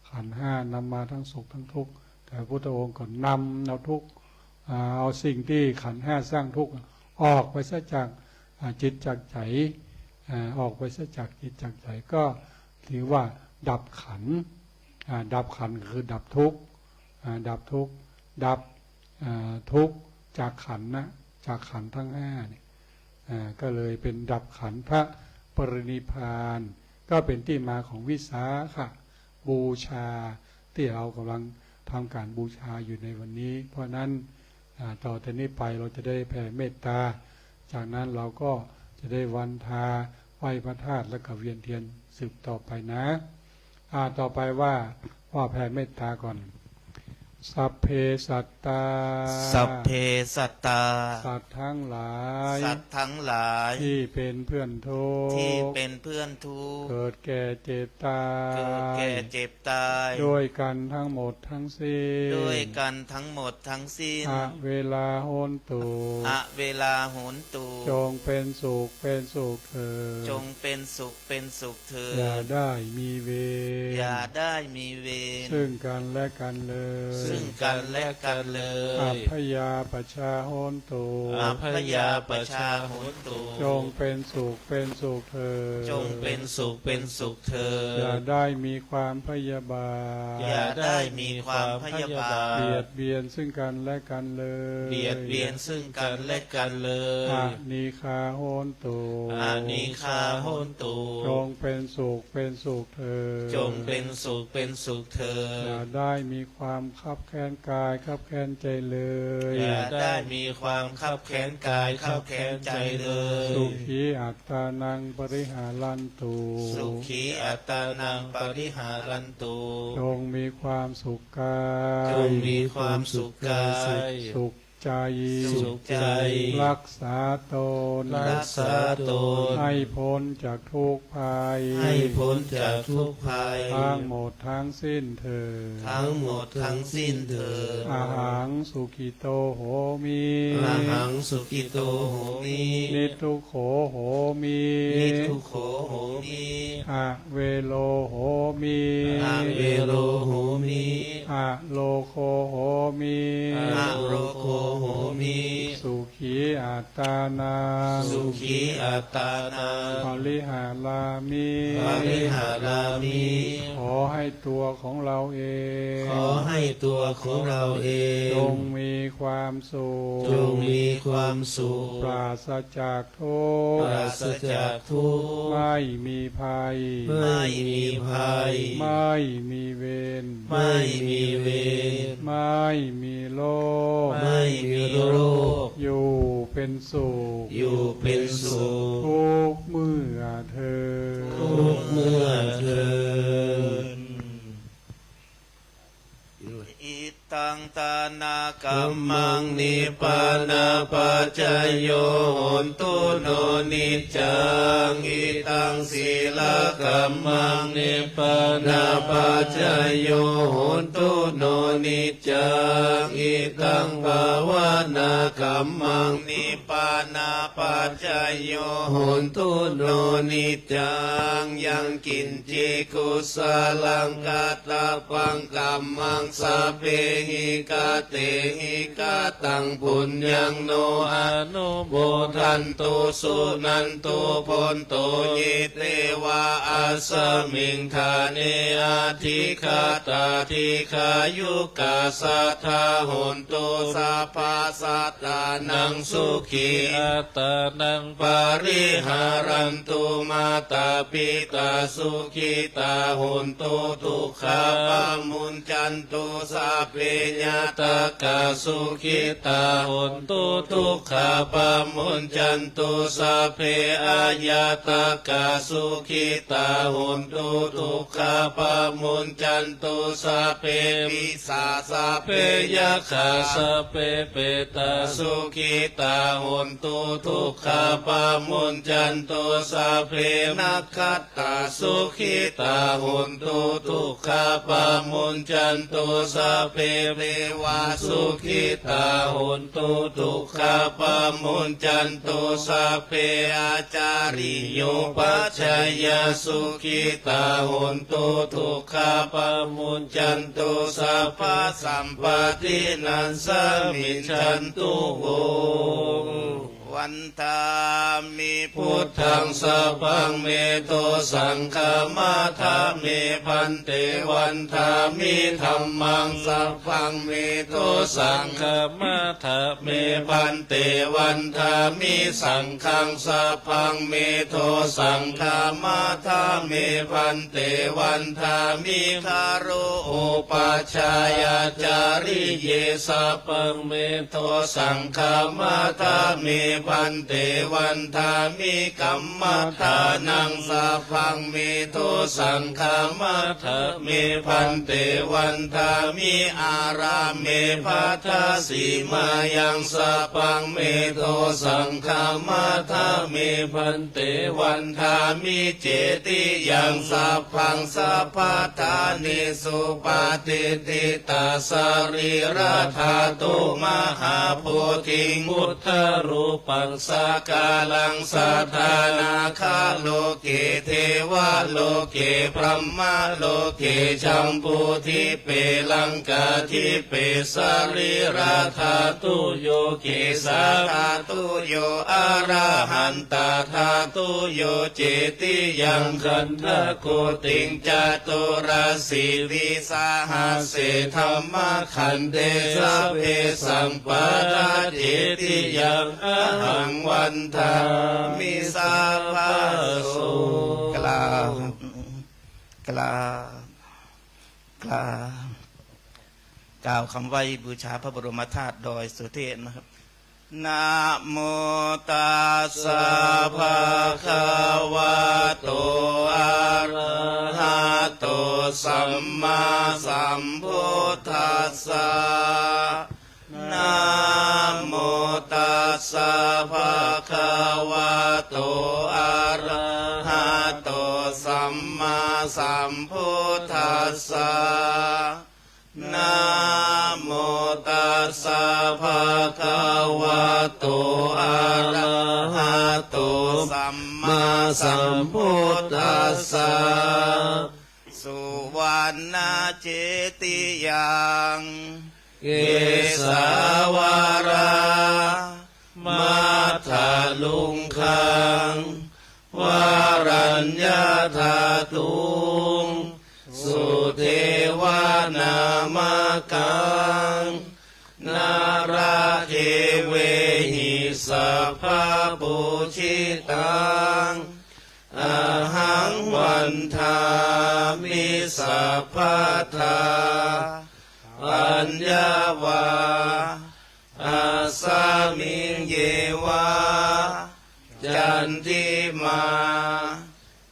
ขันธ์ห้านำมาทั้งสุขทั้งทุกข์แต่พระพุทธองค์ก็นำเอาทุกข์เอาสิ่งที่ขันธ์ห้าสร้างทุกข์ออกไปซะจากจิตจากใจออกไปซะจากจิตจากใจก็ถือว่าดับขันธ์ดับขันธ์คือดับทุกข์ดับทุกข์ดับทุกข์จากขันธ์นะจากขันธ์ทั้งห้าเนี่ยก็เลยเป็นดับขันธ์พระปรินิพพานก็เป็นที่มาของวิสาขบูชาที่เรากำลังทำการบูชาอยู่ในวันนี้เพราะนั้นต่อแต่นี้ไปเราจะได้แผ่เมตตาจากนั้นเราก็จะได้วันทาไหว้พระธาตุและก็เวียนเทียนสืบต่อไปนะต่อไปว่าแผ่เมตตาก่อนสัพเพสัตตาสัพเพสัตตาสัตว์ทั้งหลาย สัตว์ทั้งหลาย ที่เป็นเพื่อนทุกข์ที่เป็นเพื่อนทุกข์เกิดแก่เจ็บตาย เกิดแก่เจ็บตายด้วยกันทั้งหมดทั้งสิ้นด้วยกันทั้งหมดทั้งสิ้นเวลาโหนตุเวลาโหนตุจงเป็นสุขเป็นสุขเถิดจงเป็นสุขเป็นสุขเถิดอย่าได้มีเวรอย่าได้มีเวรซึ่งกันและกันเลยซึ่งกันและกันเลยอัพยาปชาโหนตุอัพยาปชาโหนตุจงเป็นสุขเป็นสุขเถิดจงเป็นสุขเป็นสุขเถิดอย่าได้มีความพยาบาทอย่าได้มีความพยาบาทเบียดเบียนซึ่งกันและกันเลยเบียดเบียนซึ่งกันและกันเลยอานิคาโหนตุอานิคาโหนตุจงเป็นสุขเป็นสุขเถิดจงเป็นสุขเป็นสุขเถิดอย่าได้มีความคับแค้นกายคับแค้นใจเลยอย่าได้มีความคับแค้นกายคับแค้นใจเลยสุขีอัตตานังปริหารันตุสุขีอัตตานังปริหารันตุจงมีความสุขกายจงมีความสุขกายสุขใจสุขใจรักษาตนรักษาตนให้พ้นจากทุกภัยให้พ้นจากทุกภัยทั้งหมดทั้งสิ้นเถิดทั้งหมดทั้งสิ้นเถิดอาหังสุขิโตโหมิอาหังสุขิโตโหมินิทุโขโหมินิทุโขโหมิเวโลโหมิเวโลโหมิโลโคโหมิโลโคโหมิสุขีอัตตานังสุขีอัตตานังปริหารามิปริหารามิขอให้ตัวของเราเองขอให้ตัวของเราเองจงมีความสุขจงมีความสุขปราศจากทุกข์ปราศจากทุกข์ไม่มีภัยไม่มีภัยไม่มีเวรไม่มีเวรไม่มีโรคไม่มีโรคอยู่เป็นสุขอยู่เป็นสุขทุกเมื่อเธอทุกเมื่อเธออิตังตานากัมมังนิปปานาปัจจโยโหนตุโนนิจจังอิตังศีลกัมมังนิปปานาปัจจโยโหนตุโนนิจจังอิตังภาวนากัมมังนิปปานาปัจจโยโหนตุโนนิจจังยังกินจิกุสลังกัตตปังกัมมังสัพเพหิกาเตหิกาตังปุญญังโนอนุโมทันตุสุนันตุพนโตยิเตวะอาสมิงคาเนอาทิคาตาทิขายุกาสัทธาโหนตุสัพพะสัตตานังสุขีอัตตานังปาริหารันตุมาตาปิตาสุขิตาโหนตุทุกขาปามุนจันตุสัพเพญาตากาสุขิตาโหนตุทุกขาปามุนจันตุสัพเพอายาตากาสุขิตาโหนตุทุกขาปามุนจันตุสัพเพปิสาสัพเพยัคขาสัพเพเปตาสุขิตาโห นตุทุกขาปามุญจันตุสัพเพนักขัตตาสุขิตาโหนตุทุกขาปามุญจันตุสัพเพเทวาสุขิตาโหนตุทุกขาปามุญจันตุสัพเพอาจาริโยปัจจยสุขิตาโหนตุทุกขาปามุญจันตุสัพพสัมปตินันสมิจฉันตุโหวันทามิพุทธังสัพพังเมโตสังฆมาทาเมพันเตวันทามิธัมมังสัพพังเมโตสังฆมาทาเมพันเตวันทามิสังฆังสัพพังเมโตสังฆมาทาเมพันเตวันทามิคารุโอปัชฌายาจาริเยสัพพังเมโตสังฆมาทาเมพันเตวันทามิกัมมัฏฐานังสัพพังเมโทสังฆามัฏฐาเมพันเตวันทามิอารามเมภัทธสีมายังสัพพังเมโทสังฆามัฏฐาเมพันเตวันทามิเจติยังสัพพังสัพพทานิสุปาติติตาสรีราธาตุมหาโพธิมุตตรูปังสากาลังสัทธานาคาโลเกเทวะโลเกพรหมโลเกจัมพูทิเปลังกาทิเปสรีราธาตุโยเกสาธาตุโยอาราหันตาธาตุโยเจติยังขันธโกติงจตุราสีวิสาหาเสธรรมขันเตสะเพสัมปทาเจติยังอะหังวันทามิสาภาโสกล่าวกล่าวคำไหว้บูชาพระบรมธาตุโดยสุเทพนะครับนะโมตัสสะภะคะวะโตอะระหะโตสัมมาสัมพุทธัสสะนะโมตัสสะภะคะวะโตอะระหะโตสัมมาสัมพุทธัสสะนะโมตัสสะภะคะวะโตอะระหะโตสัมมาสัมพุทธัสสะสุวรรณเจติยังเกสาวารามัทธลุงคังวารัญญาธาตุงสุเทวานามกังนาราเทเวหิสัพพปุชิตังอาหังวันทามิสัพพทาปัญญาวาอาสามิงเยวาจันทิมา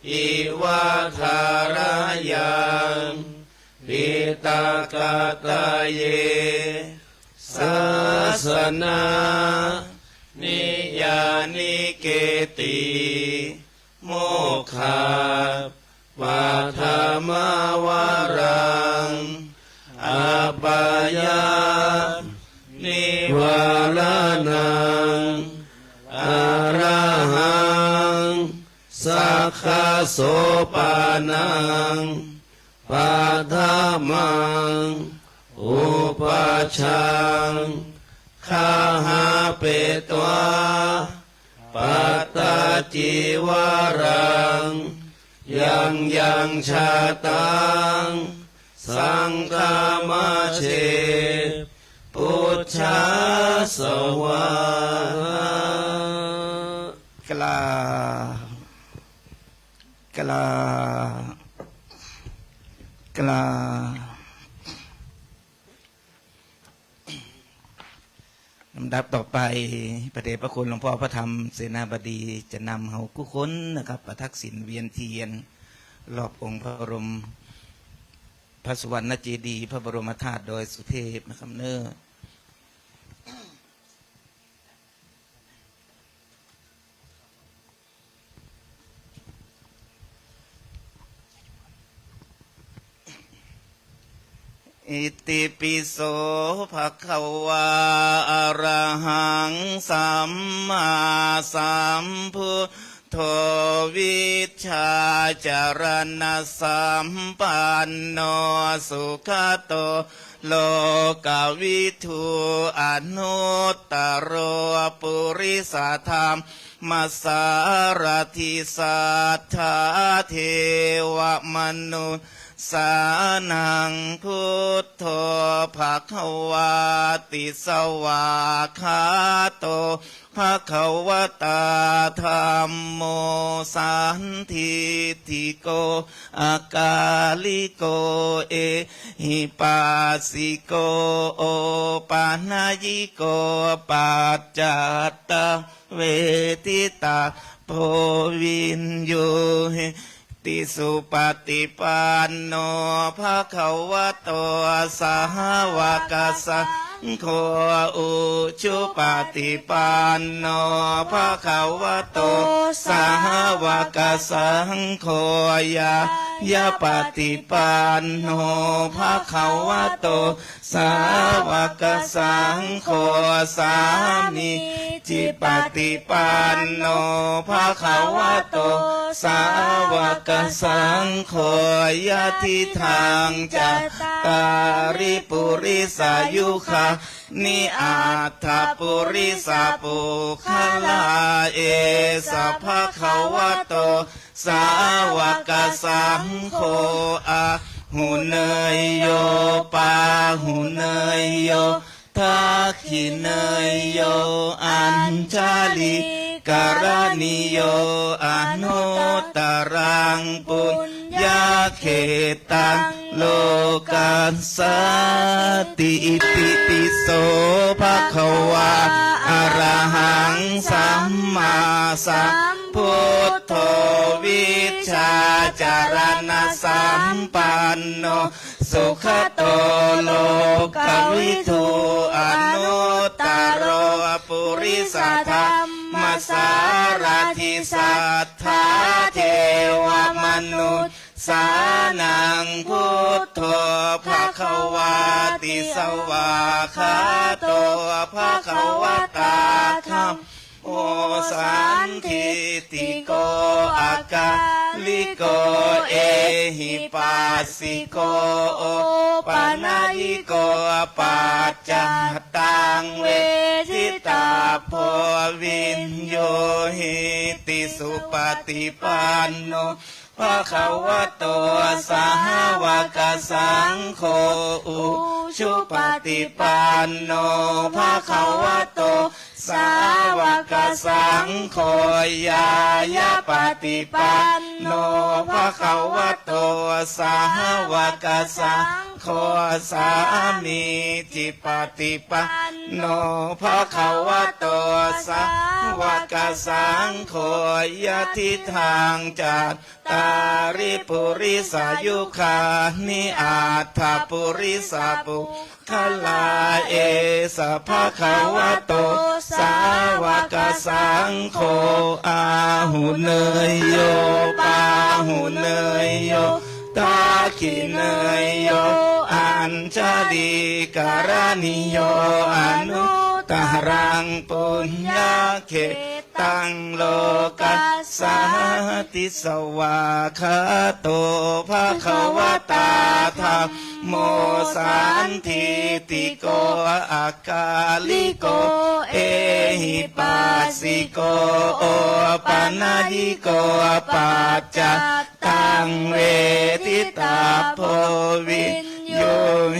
อิวาทารยังปิตากตาเยสาสนานิยานิเกติโมคขะปาธามาวารังอาปายานิวาลานังอาระหังสัคขโสปานังปาธามังอุปชังคาหาเปตวาปัตตาจิวารังยังชาตังสังฆามาเชพุทธาสวากลาลำดับต่อไปพระเดชพระคุณหลวงพ่อพระธรรมเสนาบดีจะนำเฮากุค้นนะครับประทักษิณเวียนเทียนรอบองค์พระบรมพระสุวรรณเจดีย์พระบรมธาตุโดยสุเทพนะครับเน้อ อิติปิโสภะคะวาอะระหังสัมมาสัมพุทโธวิชชาจารณะสัมปันโนสุขโตโลกวิทูอนุตตโรปุริสธรรมมัสสารทิสัทธาเทวมนุษย์สานังพุทโธภคะวาติสวาคาโตภคะวตาธัมโมสันทิติโกอากาลิโกเอหิปัสสิโกโอปานายิโกปัจจัตตาเวทิตาโพวินโยติสุปฏิปันโนภะคะวะโตสาวกสังโฆอุชุปฏิปันโนภะคะวะโตสาวกสังโฆยะปฏิปันโนภะคะวะโตสาวกสังโฆสามิจิปฏิปันโนภะคะวะโตสาวกสังโฆยะทิทางจัตตาริปุริสายุคานิอาถาปุริสาปุคลาเอสะภะคะวะโตสาวกสังโฆอะหุเนยโยปาหุเนยโยทักขิเนยโยอัญชลีการณิโยอนุตตรังปุญญาเขตังโลกัสสติอิติปิโสภะคะวาอะระหังสัมมาสัมพุทโธวิชชาจารณะสัมปันโนสุขโตโลกวิทูอนุตตโรปุริสธรรมสารทิสัทธาเทวมนุษย์สานังพุทโธภะคะวาติสวาคาโตภะคะวตาธัมโมสันทิติโกอากาลิโกเอหิปัสสิโกโอปานายิโกปัจจัตตังเวทิตาโพวินโยหิติสุปฏิปันโนภะคะวะโตสาวกสังโฆอุชุปฏิปันโนภะคะวะโตสาวกสังโฆยปฏิปันโนภะคะวะโตสาวกสังโฆสามิจิปฏิปันโนภะคะวะโตสาวกสังโฆยะทิทางจัตตาริปุริสายุคานิอาถาปุริสาปุคลาเอสะภะคะวะโตสาวกสังโฆอาหุเนยโยปาหุเนยโยตาขิเนยโยอัญชลีการณิโยอนุตรังปุญญาเขตังโลกัสสติสวาคาโตภะคะวตาธัมโมสันทิติโกอากาลิโกเอหิปัสสิโกโอปานายิโกปัจจัตตังเวทิตาโพวินโย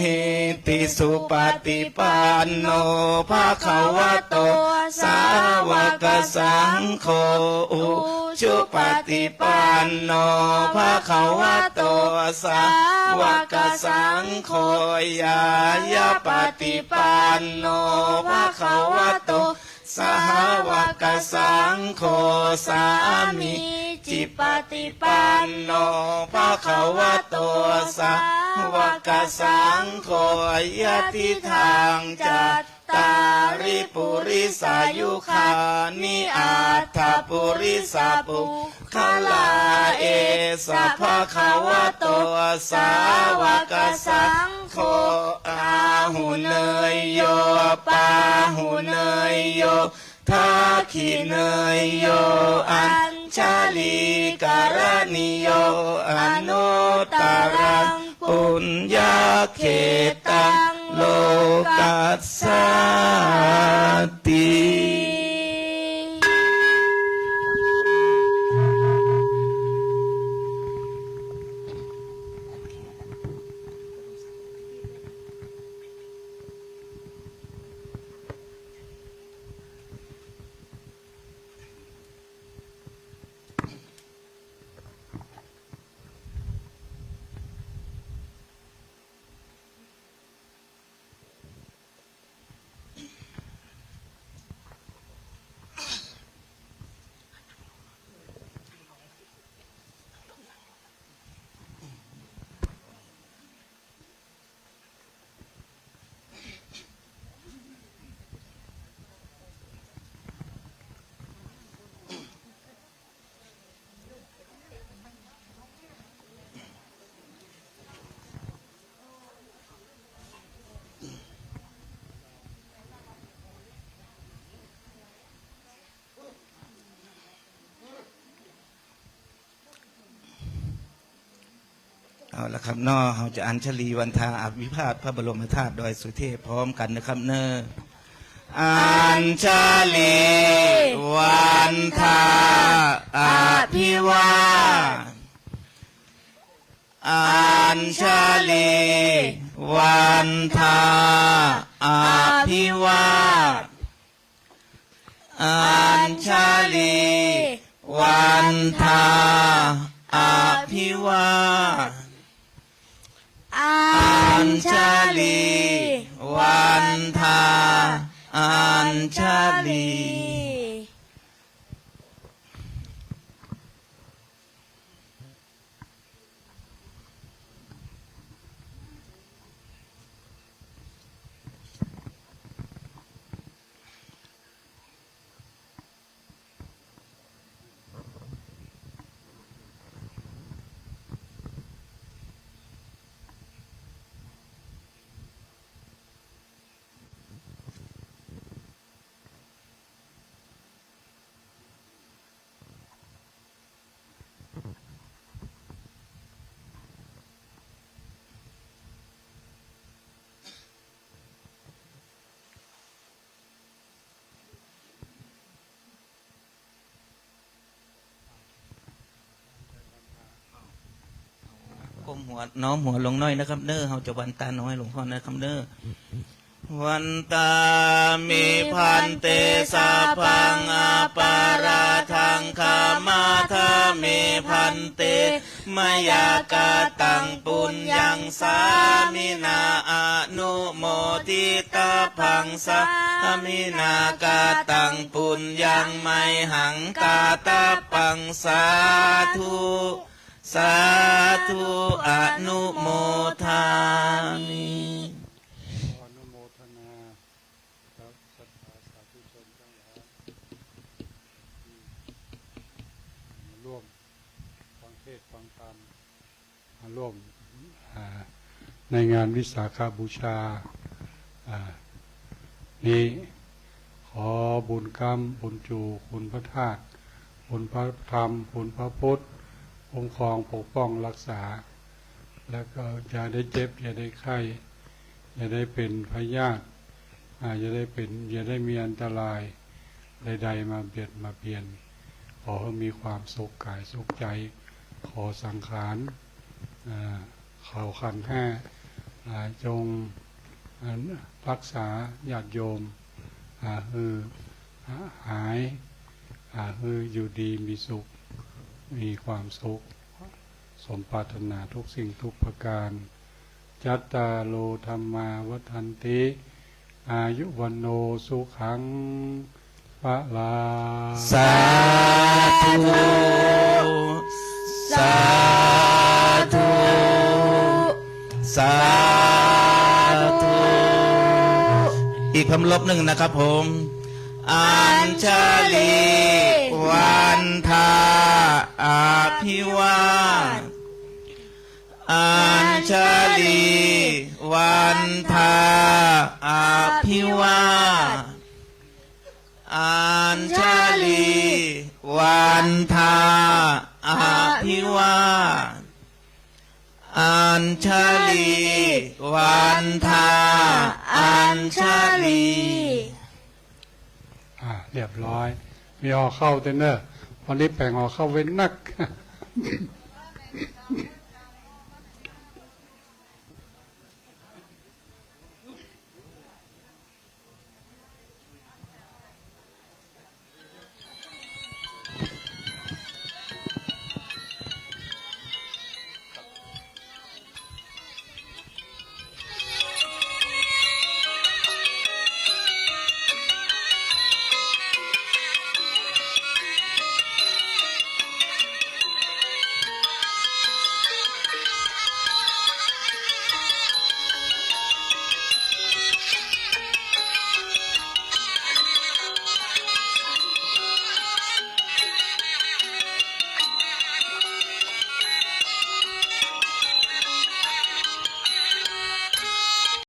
หิติสุปฏิปันโนภะคะวะโตสาวกสังโฆอุชุปฏิปันโนภะคะวะโตสาวกสังโฆยปฏิปันโนภะคะวะโตสาวกสังโฆสามิจิปฏิปันโนภะคะวะโตสาวกสังโฆยะทิทางจัต ตาริปุริสายุคานิอัตถปุริสาปุคลาเอสะภะคะวะโตสาวกสังโฆอาหุเนยโยปาหุเนยโยทักขิเนยโยอัญชลีกรณิโยอนุตตรังปุญญาเขตังโลกัสสติ เอาละครับน้อเราจะอัญชลีวันทาอภิพาทพระบรมธาตุดอยสุเทพพร้อมกันนะครับเนออัญชลีวันทาอภิวาทอัญชลีวันทาอภิวาทอัญชลีวันทาอภิวาทอัญชลีวันทาอัญชลี ก้มหัวน้อมหัวลงน้อยนะครับเน้อเฮาจะวันตาน้อยหลวงพ่อนะครับเน้อวันตามิพันเตสาพังอาปาราทังคามาธามิพันเตมยากาตังปุญญังสามินาอนุโมทิตาพังสามินากาตังปุญญังไมหังกาตาปังสาธุสาธุอนุโมทามิ อนุโมทนากับศรัทธาสาธุชนทั้งหลายมาร่วมฟังเทศน์ฟังธรรมมาร่วมในงานวิสาขบูชานี้ขอบุญกรรมบุญจูคุณพระธาตุบุญพระธรรมบุญพระพุทธองค์ครองปกป้องรักษาแล้วก็อย่าได้เจ็บอย่าได้ไข้อย่าได้เป็นพยาธิอย่าได้มีอันตรายใดๆมาเบียดมาเบียนขอให้มีความสุขกายสุขใจขอสังขารเขาขันธ์ห้าจงรักษาญาติโยมหายอยู่ดีมีสุขมีความสุขสมปรารถนาทุกสิ่งทุกประการจัตตาโลธรรมาวัฏันติอายุวันโนสุขังพะลาสาธุสาธุสาธุอีก เพิ่มลบหนึ่งนะครับผมอัญชลีวันทาอาภิวาทอัญชลีวันทาอาภิวาทอัญชลีวันทาอาภิวาทอัญชลีวันทาอัญชลี เรียบร้อย มีออกเข้าเต้นเนอร์วันนี้แปลงออกเข้าเว้นนัก